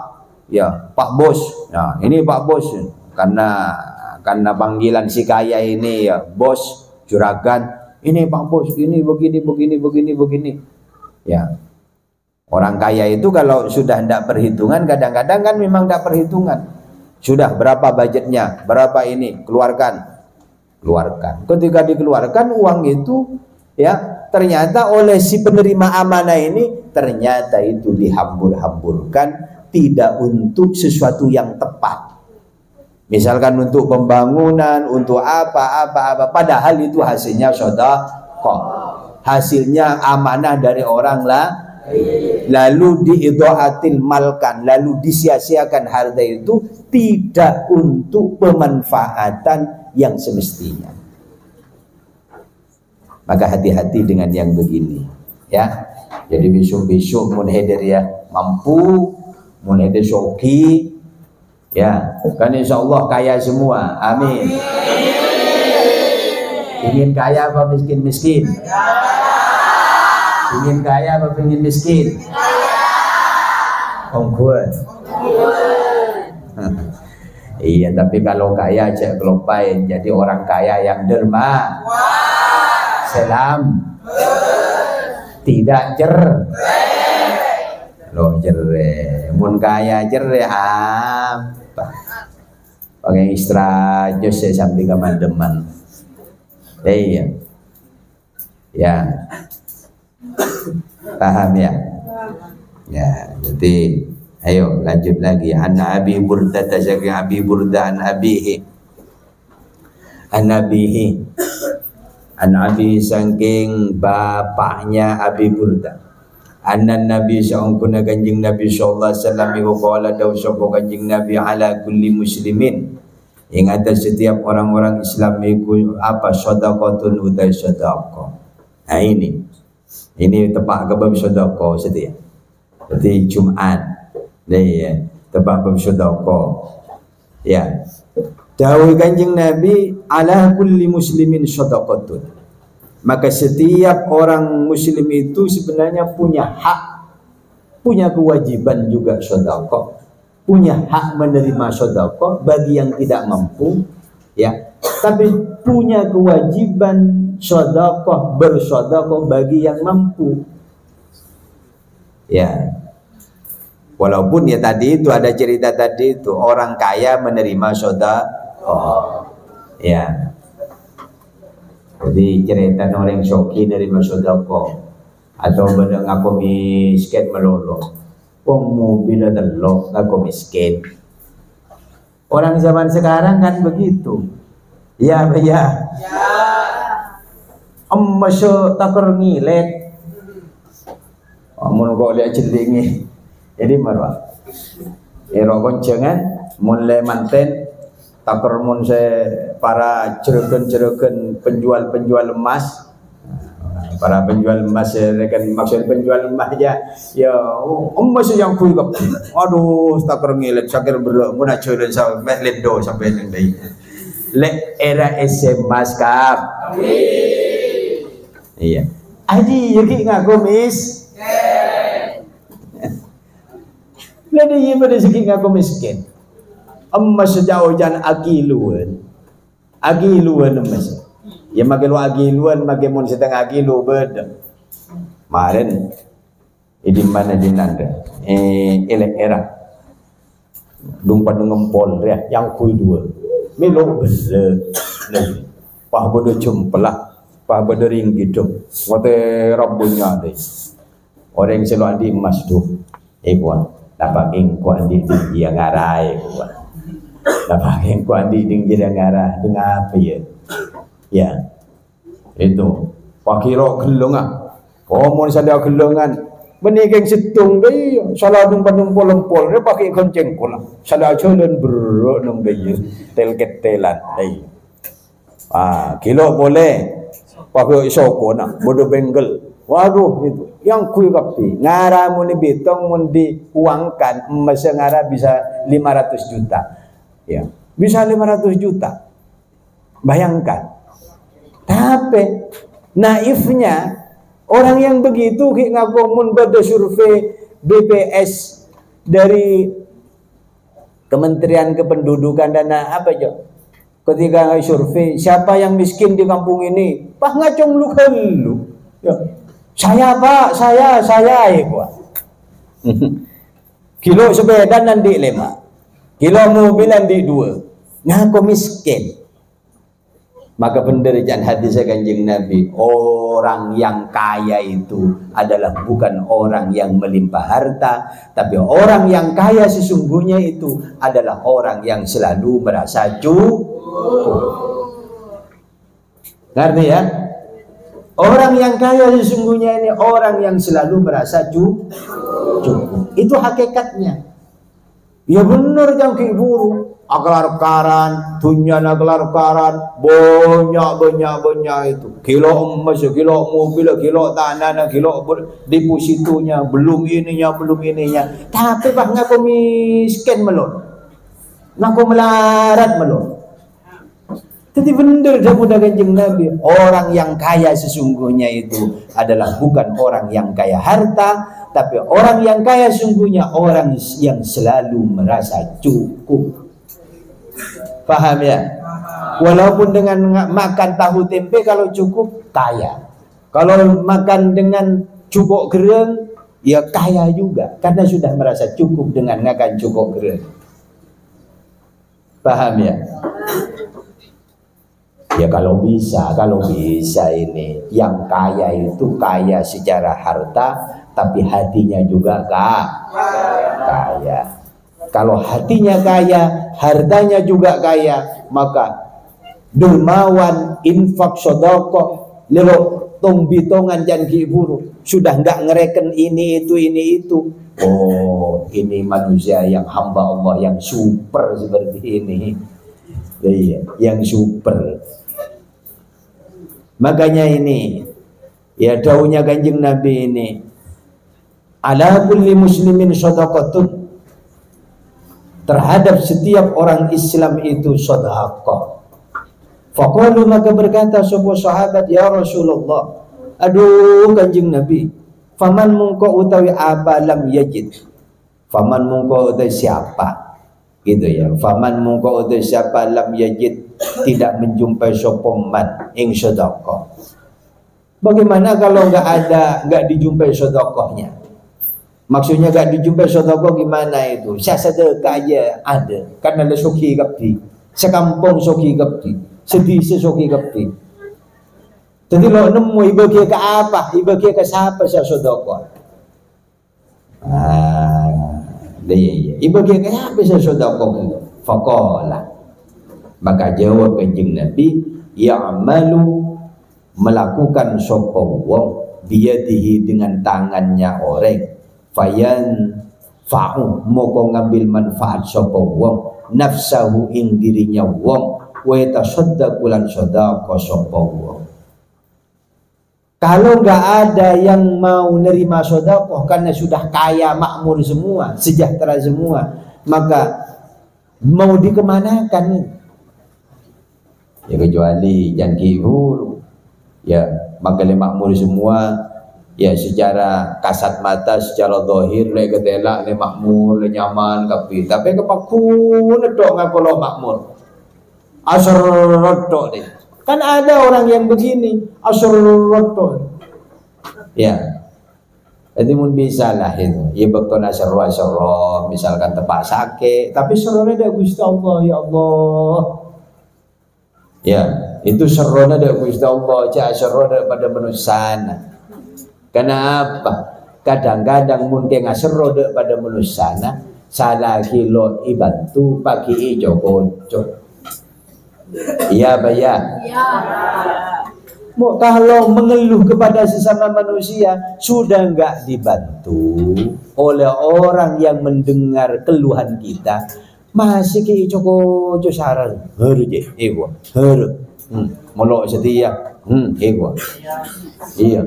ya Pak Bos. Nah, ini Pak Bos, karena panggilan si kaya ini ya Bos, juragan. Ini Pak Bos, ini begini. Ya, orang kaya itu kalau sudah tidak perhitungan, kadang-kadang kan memang tidak perhitungan. Sudah berapa budgetnya, berapa ini, keluarkan. Ketika dikeluarkan uang itu, ya, ternyata oleh si penerima amanah ini, ternyata itu dihambur-hamburkan, tidak untuk sesuatu yang tepat. Misalkan untuk pembangunan, untuk apa, padahal itu hasilnya sedekah, hasilnya amanah dari orang lah, lalu diidha'atil malkan, lalu disia-siakan harta itu tidak untuk pemanfaatan yang semestinya. Maka hati-hati dengan yang begini, ya. Jadi besok-besok mun hadir ya mampu, mun hadir soki, ya, kan insya Allah kaya semua, amin. Ingin kaya apa miskin? Ingin kaya apa ingin miskin? Ongkuan. Iya, tapi kalau kaya cek kelopain, jadi orang kaya yang derma, selam, tidak lo jere, mun kaya jere apa? Pakai istra jose sampai ke mandeman. Iya, ya, paham ya? Ya, jadi ayo lanjut lagi. An Abi Burda tasaki Abi Burda an abihi an abi saking bapaknya Abi Burda. Annan Nabi sa'ungkuna kanjing Nabi sallallahu alaihi wasallam iku qala daw sapa kanjing Nabi ala kulli muslimin, ing atas setiap orang-orang Islam iku apa sedekahun utai sedekah. Nah ini tepat ke bab sedekah setia. Berarti Jumat. Ya, tepat bab sedekah. Ya. Dawuh kanjing Nabi ala kulli muslimin sedekahun. Maka setiap orang muslim itu sebenarnya punya hak, punya kewajiban juga sedekah, punya hak menerima sedekah bagi yang tidak mampu, ya. Tapi punya kewajiban sedekah, bersedekah bagi yang mampu, ya. Walaupun ya tadi itu ada cerita tadi itu orang kaya menerima sedekah, ya. Jadi cerita orang soki dari sedekah atau bener ngaku miskin melolo, wong mobil delok ngaku miskin. Orang zaman sekarang kan begitu, ya ya. Masuk takar ngilet, mun kok lihat celingi jadi marwah goncengan mulai manten takar mun para jeragen penjual emas, para penjual emas kan maksud penjual emas ya emas yang kuy kap aduh takar ngilet sakir berlo mun acuren sampai lendo sampai nang dai le era SMA kap iya aji yaki ngaku miskin lede iya pada segi ngaku miskin emas sejauh jan agiluan emas ya makin agiluan makin mun setengah kilo beda kemarin di mana di nanda era dumpat ngempol ya yang kui dua melo bele pah bodo jemplah pah bodo ringgit dong ngote rabbunya deh orang yang selalu di emas tuh kuan dapat ingkuan di dia ngarai kuan dapat ingkuan di dia ngarah dengan apa ya itu pakiro gelongan komon sada gelongan menikeng situng deh salah dumpat lempol dia pakai kenceng pula salah jalan bro nong deh tel-ketelan deh kilo boleh pakai isoko nak bodoh benggel waduh itu yang kui kapti ngara mun bitong mun diuangkan emas ngara bisa 500 juta ya bisa 500 juta bayangkan tapi naifnya orang yang begitu ngaku mun pada survei BPS dari Kementerian Kependudukan dan apa aja ketika survei siapa yang miskin di kampung ini pah ngacung lu ya saya pak saya ya gua kilo sepeda nanti 5 kilo mobil nanti 2 ngaku miskin maka penderitaan hadis Kanjeng Nabi orang yang kaya itu adalah bukan orang yang melimpah harta tapi orang yang kaya sesungguhnya itu adalah orang yang selalu merasa cukup ngerti ya orang yang kaya sesungguhnya ini orang yang selalu merasa cukup itu hakikatnya ya benar jangki buru aklar karan dunia aklar karan banyak itu kilo emas kilo mobil kilo tanah kilo depositonya belum ininya tapi bah ngaku miskin melon ngaku melarat melon jadi benar sabda Kanjeng Nabi orang yang kaya sesungguhnya itu adalah bukan orang yang kaya harta tapi orang yang kaya sesungguhnya orang yang selalu merasa cukup. Paham ya? Walaupun dengan makan tahu tempe kalau cukup kaya. Kalau makan dengan cukup gereng ya kaya juga karena sudah merasa cukup dengan makan cukup gereng. Paham ya? Ya kalau bisa ini yang kaya itu kaya secara harta tapi hatinya juga kaya. Kalau hatinya kaya, hartanya juga kaya, maka dermawan, infak, sedekah, lelo tong bitongan jan kiburu sudah enggak ngereken ini itu. Oh, ini manusia yang hamba Allah yang super seperti ini. Iya, yang super. Makanya ini ya daunya Kanjeng Nabi ini ala kulli muslimin shadaqatun terhadap setiap orang Islam itu sedekah. Faqalu maka berkata sebuah sahabat ya Rasulullah aduh Kanjeng Nabi faman mungko utawi apa lam yajid faman mungko utawi siapa gitu ya faman mungko utawi siapa lam yajid tidak menjumpai sopoman ing sedekah. Bagaimana kalau enggak dijumpai sedekahnya? Maksudnya enggak dijumpai sedekah gimana itu? Saya sedekah aja ada karena ada soki kapti. Sekampung soki kapti. Sedih soki kapti. Jadi lo nemu ibagi ke apa? Ibagi ke siapa saya sedekah? Ibagi ke apa saya sedekah? Faqala maka jawab Kanjeng Nabi ya'malu melakukan sapa wong biyadihi dengan tangannya orang, fayan fa'u moko ngambil manfaat sapa wong nafsahu ing dirinya wong, wa yatasaddaqu lan sedekah sapa wong. Kalau nggak ada yang mau nerima sedekah karena sudah kaya, makmur semua, sejahtera semua, maka mau dikemanakan? Ya kecuali jangan kibur, ya maka makmur semua, ya secara kasat mata, secara zahir le ketela le makmur, le nyaman tapi kepakun dok ngakolo makmur. Asar dok deh. Kan ada orang yang begini, asroto. Ya. Jadi mun bisa lah itu. Ya betul asro, misalkan tepak sakit, tapi serone ada Gusti Allah, ya Allah. Ya, itu serone ada Gusti Allah, cak asro daripada manusia. Kenapa? Kadang-kadang mun ke ngasro daripada manusia, salah kilo ibantu pagi ijo kocok. Iya bayar. Ya. Kalau mengeluh kepada sesama manusia sudah enggak dibantu oleh orang yang mendengar keluhan kita, masih ke coko saran haru je ewa haru molok setia ewa iya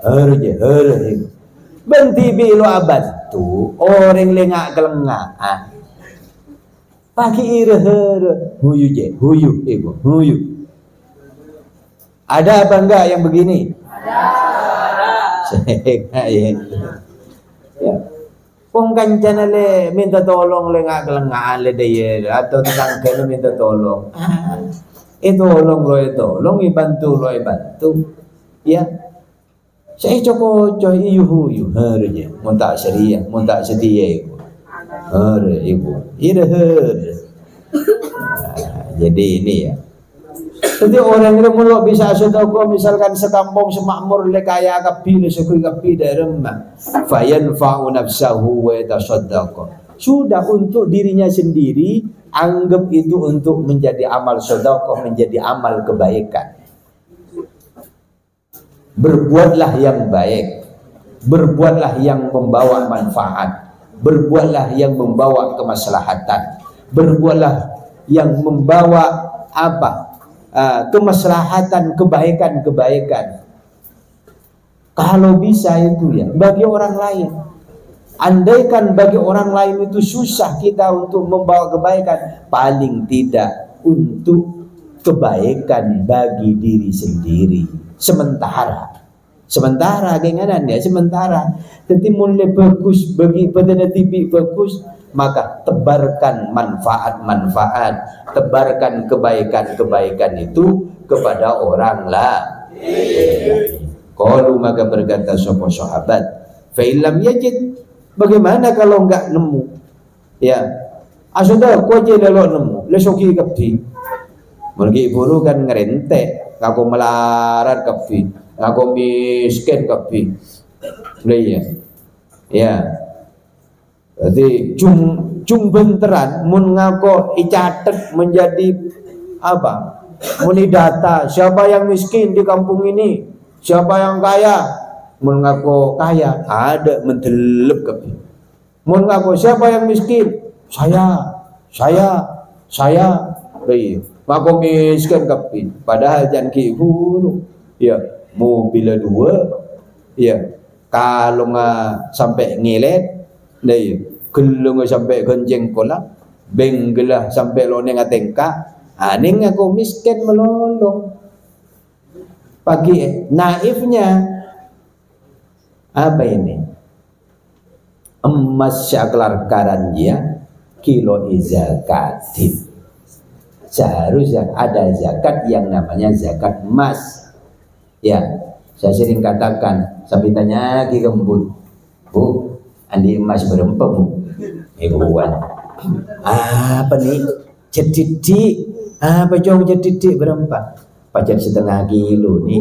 haru je haru benti bilo abantu orang lengak kelengak pakai ire-ire huyu je, huyu, ego, huyu. Ada apa enggak yang begini? Ada. Ya. Pong kancana le minta tolong le ngak kelengaan le deye atau tetangga le minta tolong. Tolong lo tolong, ibantu lo ibantu. Ya. Saya coko iyu huyu harusnya, montak seria, montak setia ego. Ibu, jadi ini ya. Jadi orang yang muluk bisa sedekah, misalkan sekampung semakmur le kaya kapi le suku kapi dari rumah, fayan fa'u nafsahu wa yatasaddaq. Sudah untuk dirinya sendiri, anggap itu untuk menjadi amal sedekah, menjadi amal kebaikan. Berbuatlah yang baik, berbuatlah yang membawa manfaat. Berbuatlah yang membawa kemaslahatan, berbuatlah yang membawa kemaslahatan, kebaikan. Kalau bisa itu ya bagi orang lain. Andaikan bagi orang lain itu susah kita untuk membawa kebaikan, paling tidak untuk kebaikan bagi diri sendiri sementara kenganan ya sementara. Jadi mulai bagus bagi badan TV bagus, maka tebarkan manfaat-manfaat, tebarkan kebaikan-kebaikan itu kepada orang lain. Qalu maka berkata sapa sahabat, fa illam yajid, bagaimana kalau enggak nemu? Ya. Asudah ku aja lo nemu, lesoki kapti. Mergi buru kan ngerentek, aku melarat kapti, aku miskin kapti. Ya. Jadi cung benteran mun ngako icatet menjadi apa? Muni data siapa yang miskin di kampung ini, siapa yang kaya. Mun ngako kaya ada mendelep kapi. Mun ngako siapa yang miskin? Saya. Ngako miskin kapi. Padahal jangan kiburu. Ya, mobil dua. Ya. Kalau nggak sampai ngilet, deh, kalau nggak sampai gonjeng kola, benggelah sampai lo nengah tengka, neng aku miskin melolong. Pagi naifnya apa ini? Emas syaklar karanjia kilo zakatin. Seharusnya ada zakat yang namanya zakat emas. Ya, saya sering katakan. Sampai tanya ke kembun, Bu, andi emas berapa Bu? Buan. Apa nih? Cedidik. Apa jauh cedidik berapa? Pacar setengah kilo nih.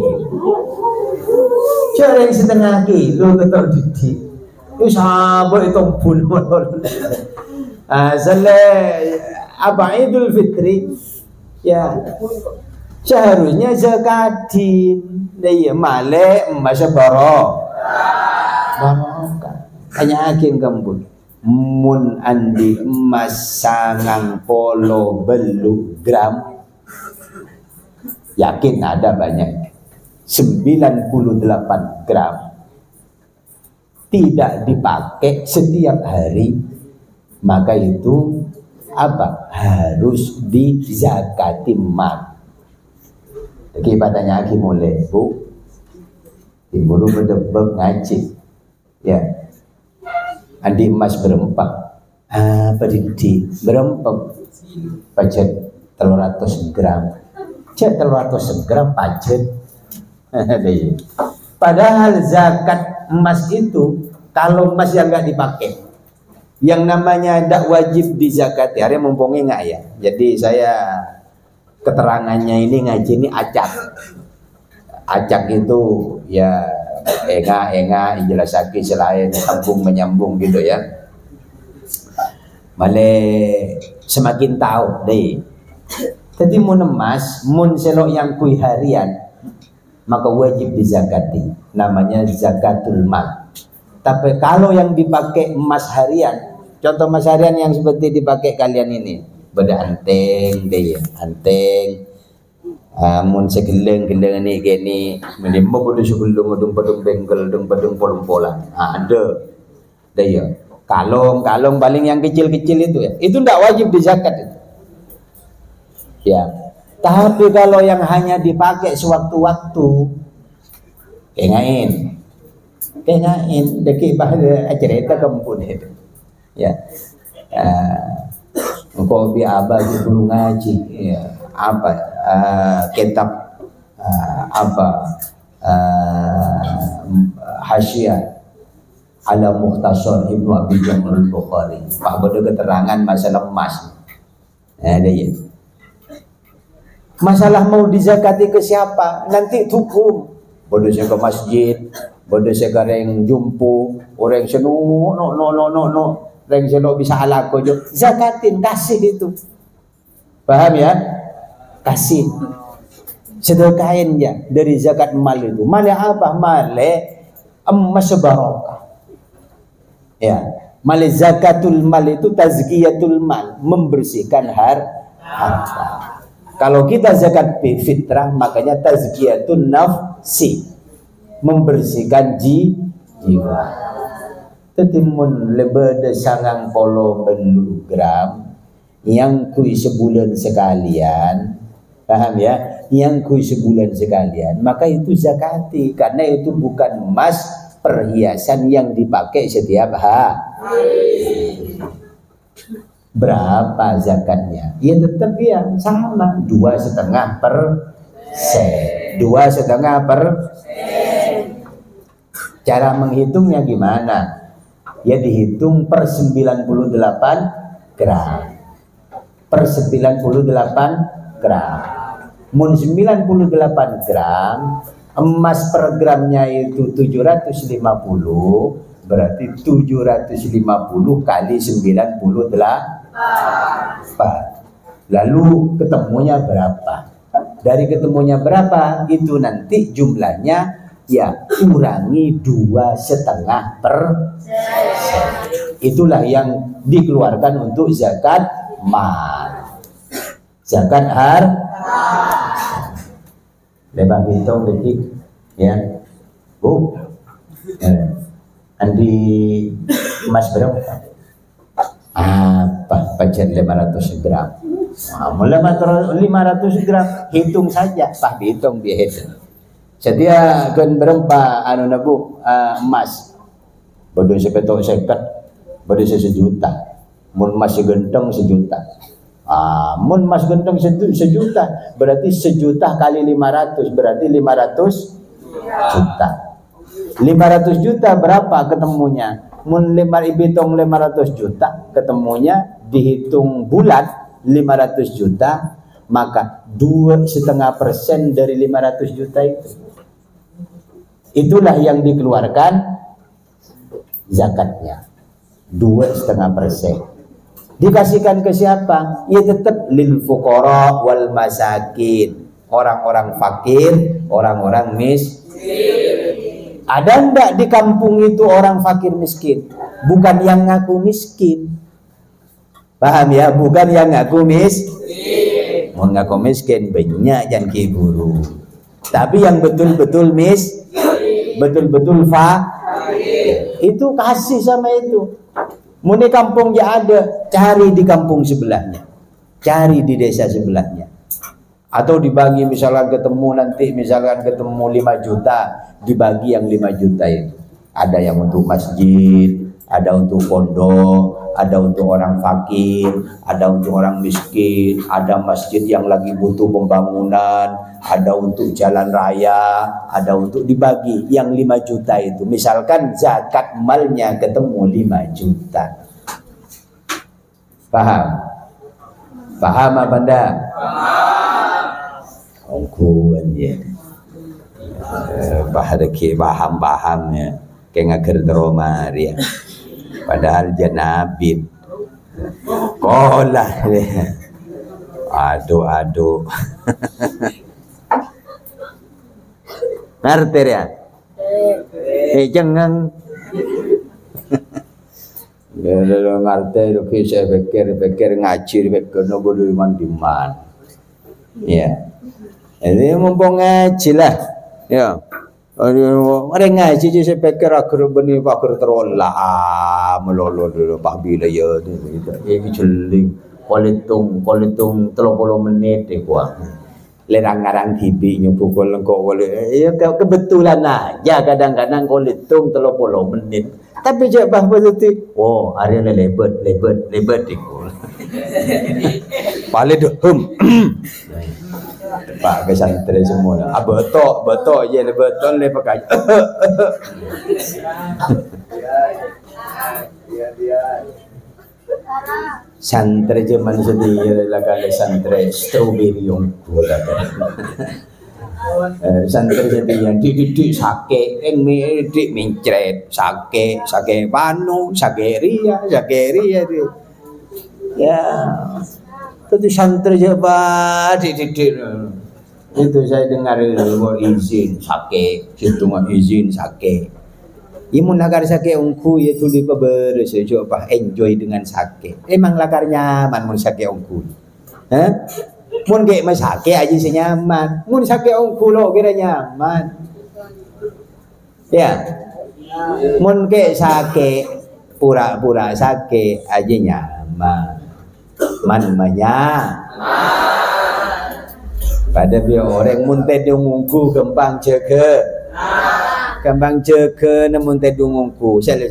Cara yang setengah kilo ketau didik. Itu sabar itu pun. Salah apa Idul Fitri? Ya. Seharusnya zakatin. Iya male emas barokah. Hanya akin gambut. Mun andi emas sangang polo belu gram, yakin ada banyak 98 gram tidak dipakai setiap hari, maka itu apa? Harus dizakati mal. Jadi padanya lagi mulai bu, ibu lu berdebek ngaji, ya. Andi emas berempat, apa di berempat, pajak 300 gram, cek 300 gram pajak. Padahal zakat emas itu kalau emas yang nggak dipakai, yang namanya tidak wajib dizakati. Hari mumpungnya nggak ya? Jadi saya keterangannya ini ngaji ini acak. Acak itu ya enga jelasaki selain sambung menyambung gitu ya. Malah semakin tahu deh. Jadi mun emas, mun selok yang kui harian, maka wajib dizakati. Namanya zakatul mal. Tapi kalau yang dipakai emas harian, contoh emas harian yang seperti dipakai kalian ini, beda anteng deh, anteng. Mun segeleng ini gini, menimba bodoh segeleng, pedung bengkel, pedung polong-polang. Ada, deh ya. Kalong paling yang kecil-kecil itu ya, itu tidak wajib dizakat itu. Ya, tapi kalau yang hanya dipakai sewaktu-waktu, kengain, deki bahasa cerita kampung itu. Ya, engkau biaba di guru ngaji, ya. Apa kitab Hasyiah ala Mukhtasar Ibnu Abi Jamr al-Bukhari. Pak bodoh keterangan masalah emas. Ada ya. Masalah mau dizakati ke siapa? Nanti hukum. Bodoh saya ke masjid, bodoh saya gareng jumpu, orang senu no. Orang senu bisa alako jo. Zakatin kasih itu. Paham ya? Kasih sedekahin ya dari zakat mal itu. Mal apa? Mal emas barokah. Ya, mal zakatul mal itu tazkiyatul mal, membersihkan harta. Kalau kita zakat fitrah, makanya tazkiyatun nafsi, membersihkan jiwa. Tetimun lebih sangang polo belu gram yang kui sebulan sekalian. Paham ya? Yang kui sebulan sekalian, maka itu zakati, karena itu bukan emas perhiasan yang dipakai setiap hari. Berapa zakatnya? Ya tetap ya sama 2,5%. 2,5%. Cara menghitungnya gimana? Ya dihitung per 98 gram. Per 98 gram. Mun 98 gram, emas per gramnya itu 750, berarti 750 kali 98. Lalu ketemunya berapa? Dari ketemunya berapa? Itu nanti jumlahnya ya kurangi 2,5%. Itulah yang dikeluarkan untuk zakat mal. Zakat lebar hitung dikit ya bu andi emas berapa apa pajak 500 gram mulai 500 gram hitung saja pak dihitung dia hitung setia kan berapa anu nabu emas bodoh sepetok seket bodoh sejuta mun masih gentong sejuta. Mun mas gentong sejuta, berarti sejuta kali 500 berarti 500 juta. 500 juta berapa ketemunya? Mun hitung 500 juta ketemunya dihitung bulat 500 juta, maka 2,5% dari 500 juta itu. Itulah yang dikeluarkan zakatnya. 2,5%. Dikasihkan ke siapa? Ya tetap lil fuqara wal masakin, orang-orang fakir, orang-orang miskin. Ada enggak di kampung itu orang fakir miskin? Bukan yang ngaku miskin. Paham ya? Bukan yang ngaku miskin. Mau ngaku miskin banyak yang kiburu. Tapi yang betul-betul betul-betul fakir. Itu kasih sama itu. Muni kampung ya ada, cari di kampung sebelahnya, cari di desa sebelahnya, atau dibagi misalkan ketemu 5 juta, dibagi yang 5 juta itu. Ada yang untuk masjid, ada untuk pondok, ada untuk orang fakir, ada untuk orang miskin, ada masjid yang lagi butuh pembangunan, ada untuk jalan raya, ada untuk dibagi yang 5 juta itu. Misalkan zakat malnya ketemu 5 juta. Paham? Paham apa enggak? Paham. Ongkuan ya. Paham-pahamnya kayak ngager teromari ya. Padahal janabin. Kolah deh. Aduh. Ngerti ya? Jangan. Ya lo ngerti lo kisah pikir ngaji pikir no bodoh iman. Ya. Ini mumpung ngaji lah. Ya. Orang ngaji je saya pikir akhir beni akhir terolah melolo dulu pak bila ya gitu. Ini jeling kualitung 30 menit deh gua. Lerang-arang TV nyupukul lengkok boleh. Ya kebetulan aja kadang-kadang kualitung 30 menit. Tapi je bah betul. Oh, hari ni lebet ikut. Paling dehum. Pak ke santri semua. Betok je le betul le pakai. Santri zaman sedih lah kalau santri strawberry yang gula. Santri sedih yang dididik sake, didik mencret sake panu, sake ria ya. Itu santri coba dididik. Itu saya dengar mau izin sake, situ mau izin sake. Imun lakar sake ongku ya tuli peberes coba enjoy dengan sake. Emang lakar nyaman mun sake ongku. Hah? Mun ge mas sake aja sih nyaman. Mun sake ongku lo kira nyaman. Ya. Mun ge sake pura-pura sake aja nyaman. Manmanya. Pada dia orang mun tedung ongku kembang jaga. Kambang jaga namun tedungungku. Saya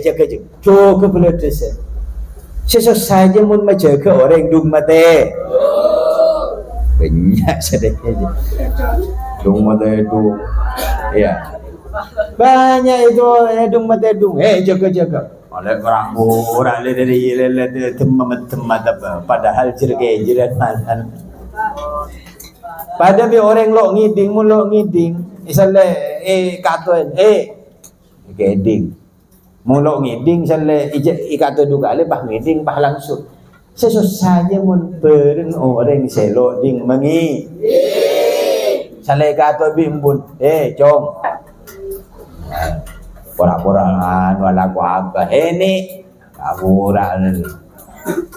jaga. Jaga boleh desa. Sesusah saja mun menjaga orang dung mate. Banyak sedekah. Dung mate dung. Ya. Banyak itu dung mate dung. Jaga. Oleh orang dari teman-teman padahal jiran mantan. Pada bi orang lo ngiding. Misalnya katuan geding mulok ngiding misalnya ikatu duga le bah ngiding bah langsung sesusahnya mun beren orang selo ding mengi misalnya katu bimbun cong pura-puraan wala ko apa ini kaburan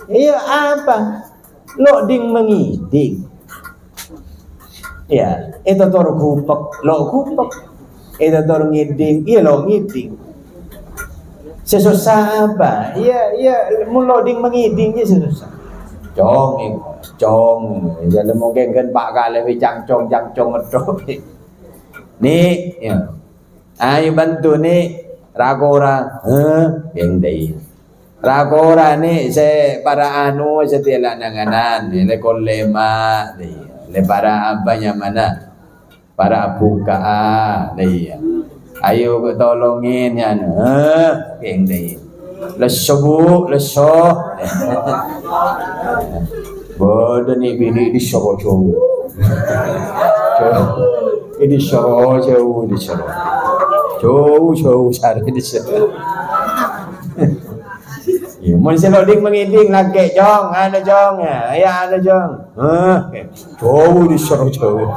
iya apa lo ding mengiding. Ya, itu tor kupek, lo kupek. Itu tor ngiding, iya lo ngiding. Sesusah apa? Iya, muloding mengiding ya sesusah. Cong. Jadi mungkin kan Pak kali cangcong ngedok. Nih, ya. Ayo bantu nih rakora, yang dai. Rakora nih saya para anu setiap nanganan, le kolema nih. Le para abahnya mana? Para buka dia. Ayo tolongin ya. Yang dia. Lesoh. Bodoh ni bini di show. Ini show di show. Jauh cari di show. Mun seloding mengiding lagi jong, ada jong ya ada jong. Jauh disuruh jauh.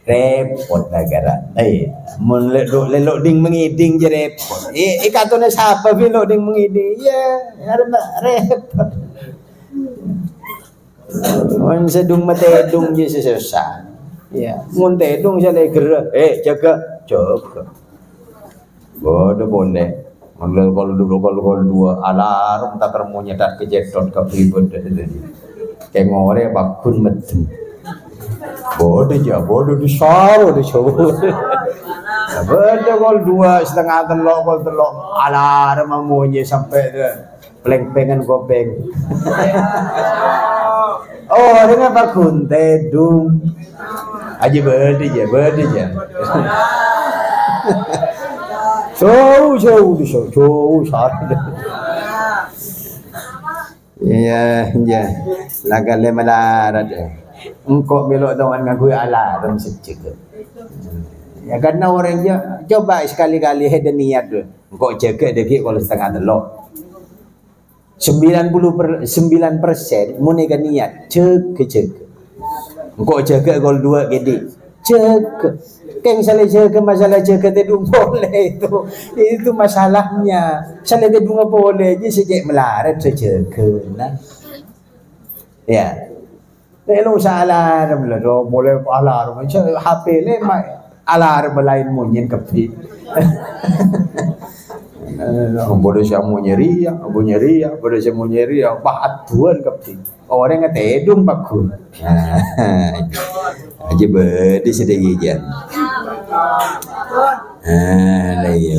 Repot negara. Mun leloding mengiding je repot. Katone siapa bi loding mengiding? Ya, repot. Mun sedung matedung je susah. Ya, mun tedung saya gerak. Jaga. Bodoh boleh. Kalau dua alarm tak kermo nyetak kejetot ke pribad tadi. Kayak ngore bakun medem. Bodoh disuruh dicoba. Bodoh kalau dua setengah telok alarm mamunya sampai peleng-pengan kopeng. Oh, dengan bakun tedung. Aja berde je. Jauh sarap. Ya. Lagale malarat. Engkau belok dengan ngaku alarm secek. Ya karena orang je coba sekali-kali ada niat tu. Engkau jaga dikit kalau setengah telok. 99% munega niat jaga. Engkau jaga kalau dua gede. Jaga. Kan salah jaga masalah jaga tedung boleh itu masalahnya. Salah tedung boleh je sejak melarat sejaga nah. Ya. Kalau salah alarm lah, boleh alarm. HP le alarm lain munyin kepi. Boleh saya mau nyeri, boleh saya mau nyeri, batuan kepi. Orang kata edung bakun. Aja berde sedikit je.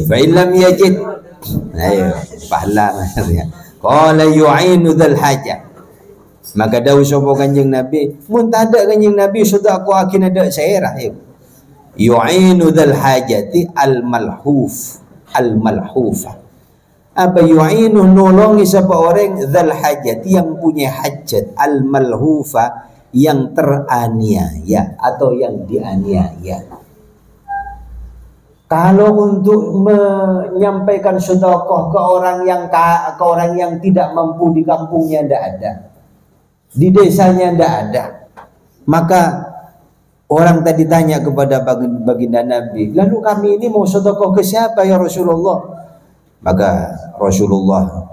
Fa'ilam yajid. Ayo, pahala maksudnya. Qala yu'inu dzal hajah. Maka dawuh sapa Kanjeng Nabi, mun tak ada Kanjeng Nabi sudah aku akin ada sairah. Yu'inu dzal hajati al-malhufa. Apa yu'inu nolongi siapa orang dzal hajati yang punya hajat, al-malhufa yang teraniaya atau yang dianiaya. Kalau untuk menyampaikan sedekah ke orang yang tidak mampu di kampungnya tidak ada, di desanya tidak ada, maka orang tadi tanya kepada baginda Nabi, lalu kami ini mau sedekah ke siapa ya Rasulullah? Maka Rasulullah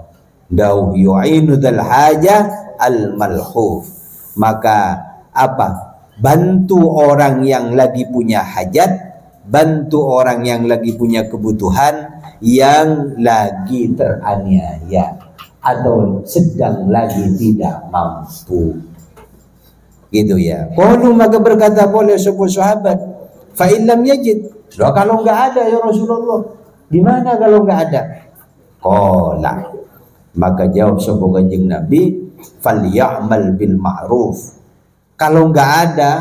dawuh yu'inu dzal hajah al-malhuf. Maka apa? Bantu orang yang lagi punya hajat, bantu orang yang lagi punya kebutuhan, yang lagi teraniaya atau sedang lagi tidak mampu. Gitu ya. Qalu maka berkata boleh sebuah sahabat, fa illam yajid. Loh, kalau enggak ada ya Rasulullah, gimana kalau enggak ada? Qala maka jawab sebuah Kanjeng Nabi, falyamal bil ma'ruf. Kalau enggak ada,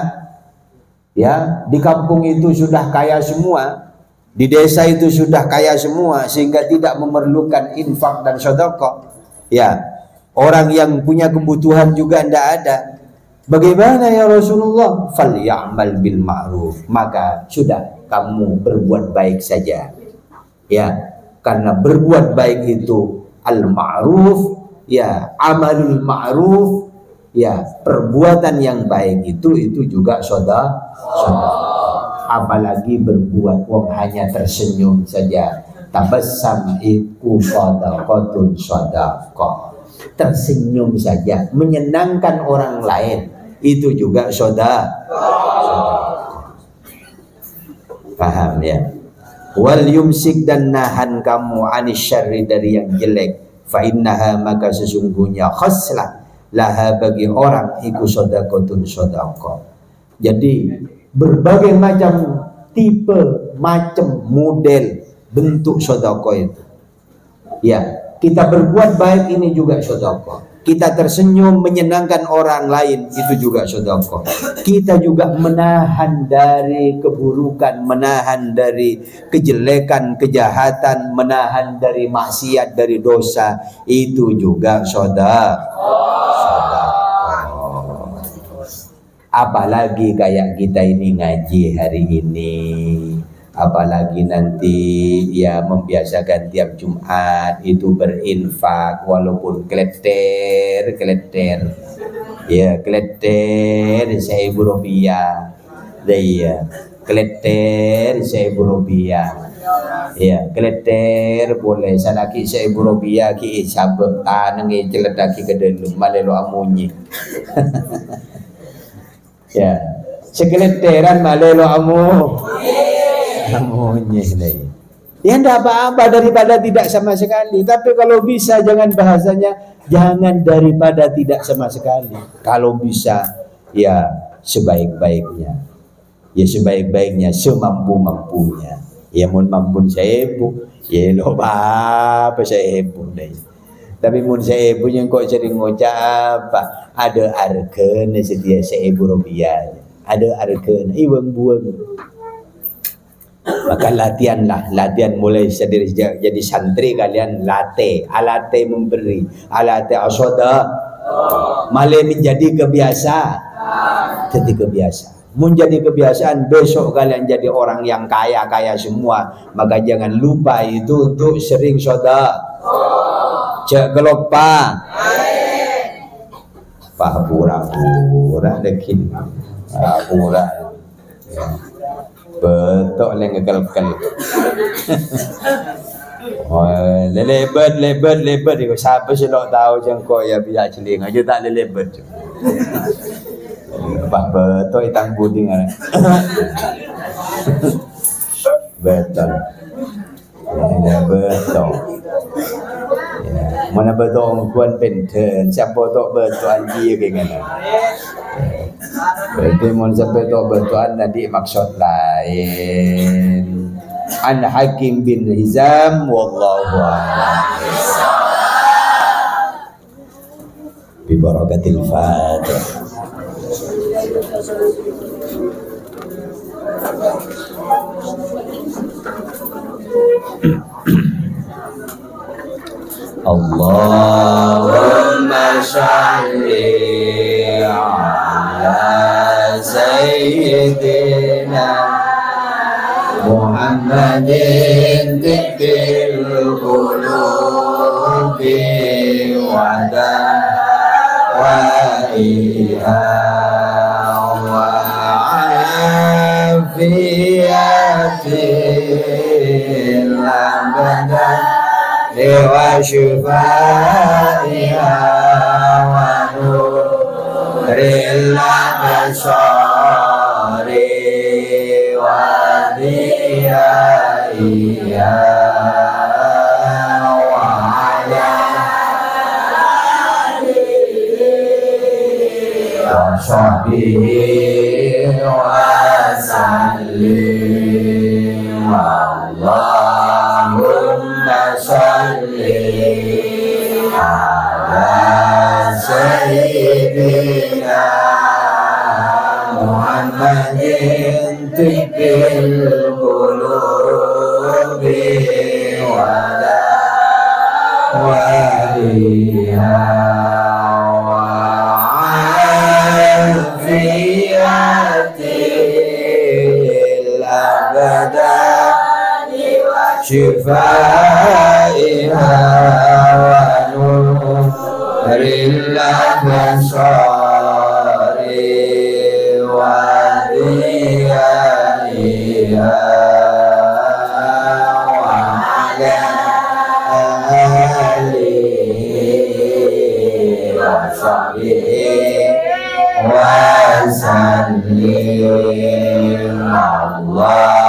ya di kampung itu sudah kaya semua, di desa itu sudah kaya semua sehingga tidak memerlukan infak dan sedekah. Ya, orang yang punya kebutuhan juga tidak ada. Bagaimana ya Rasulullah? Falyamal bil ma'ruf. Maka sudah kamu berbuat baik saja. Ya, karena berbuat baik itu al-ma'ruf, ya, amalul ma'ruf, ya, perbuatan yang baik itu juga sedekah. Apalagi berbuat wong hanya tersenyum saja. Tabassam iku shadaqatun shadaqah. Tersenyum saja, menyenangkan orang lain, itu juga sedekah. Paham ya? Wal yumsik, dan nahan kamu anis syarri, dari yang jelek. Fa innaha, maka sesungguhnya khaslah laha, bagi orang iku shadaqatun shadaqah. Jadi berbagai macam tipe, macam model bentuk sedekah itu. Ya, kita berbuat baik ini juga sedekah. Kita tersenyum menyenangkan orang lain itu juga sedekah. Kita juga menahan dari keburukan, menahan dari kejelekan, kejahatan, menahan dari maksiat, dari dosa, itu juga sedekah. Apalagi kayak kita ini ngaji hari ini, apalagi nanti ya membiasakan tiap Jumat itu berinfak walaupun kleter ya, kleter 1.000 rupiah ya, kleter 1.000 rupiah ya, kleter boleh sanaki 1.000 rupiah ki sabek taneng celedaki ke dalam malelo amunyi ya, sekeleteran malelo amunyi ya enggak apa-apa daripada tidak sama sekali. Tapi kalau bisa jangan bahasanya jangan daripada tidak sama sekali. Kalau bisa ya sebaik-baiknya. Ya sebaik-baiknya, semampu-mampunya. Ya mun mampu 1.000, ya lo apa 1.000 deh. Tapi mun 1.000 yang kok sering ngocap apa? Ada harganya sedia 1.000 rupiah. Ada harganya, iwang buang. Maka latihan mulai jadi santri kalian alate memberi, alate asoda malah menjadi kebiasaan. Jadi kebiasaan, menjadi kebiasaan besok kalian jadi orang yang kaya semua. Maka jangan lupa itu untuk sering soda. Cek gelopa, pura-pura dekin, pura. Betul yang ngekel-kel. Oh, lebet itu siapa sih lo tahu jengkok ya biar celing aja tak lebet. Bah betul itang puding kan. Betul. Ya betul. Ya, mana betul kuan penten siapa tok betul anji kayak gini. Berarti mun sampai tok betulan tadi maksud lain. An Hakim bin Hizam wallahu a'lam. Bi barakatil Fatihah. Allahumma shalli ala sayyidina Muhammadin tibbil qulubi wa dawaiha wa afiyatil abadan wa syifaiha wa nuril absari wa diyaiha wa ala alihi wa sahbihi wa sallim. Allahumma shalli ala sayyidina Muhammadin tibbil qulubi wa dawaiha wa afiyatil abadani wa syifaiha wa nuril absari wa diyaiha wa ala alihi wa sahbihi wa sallim. Allah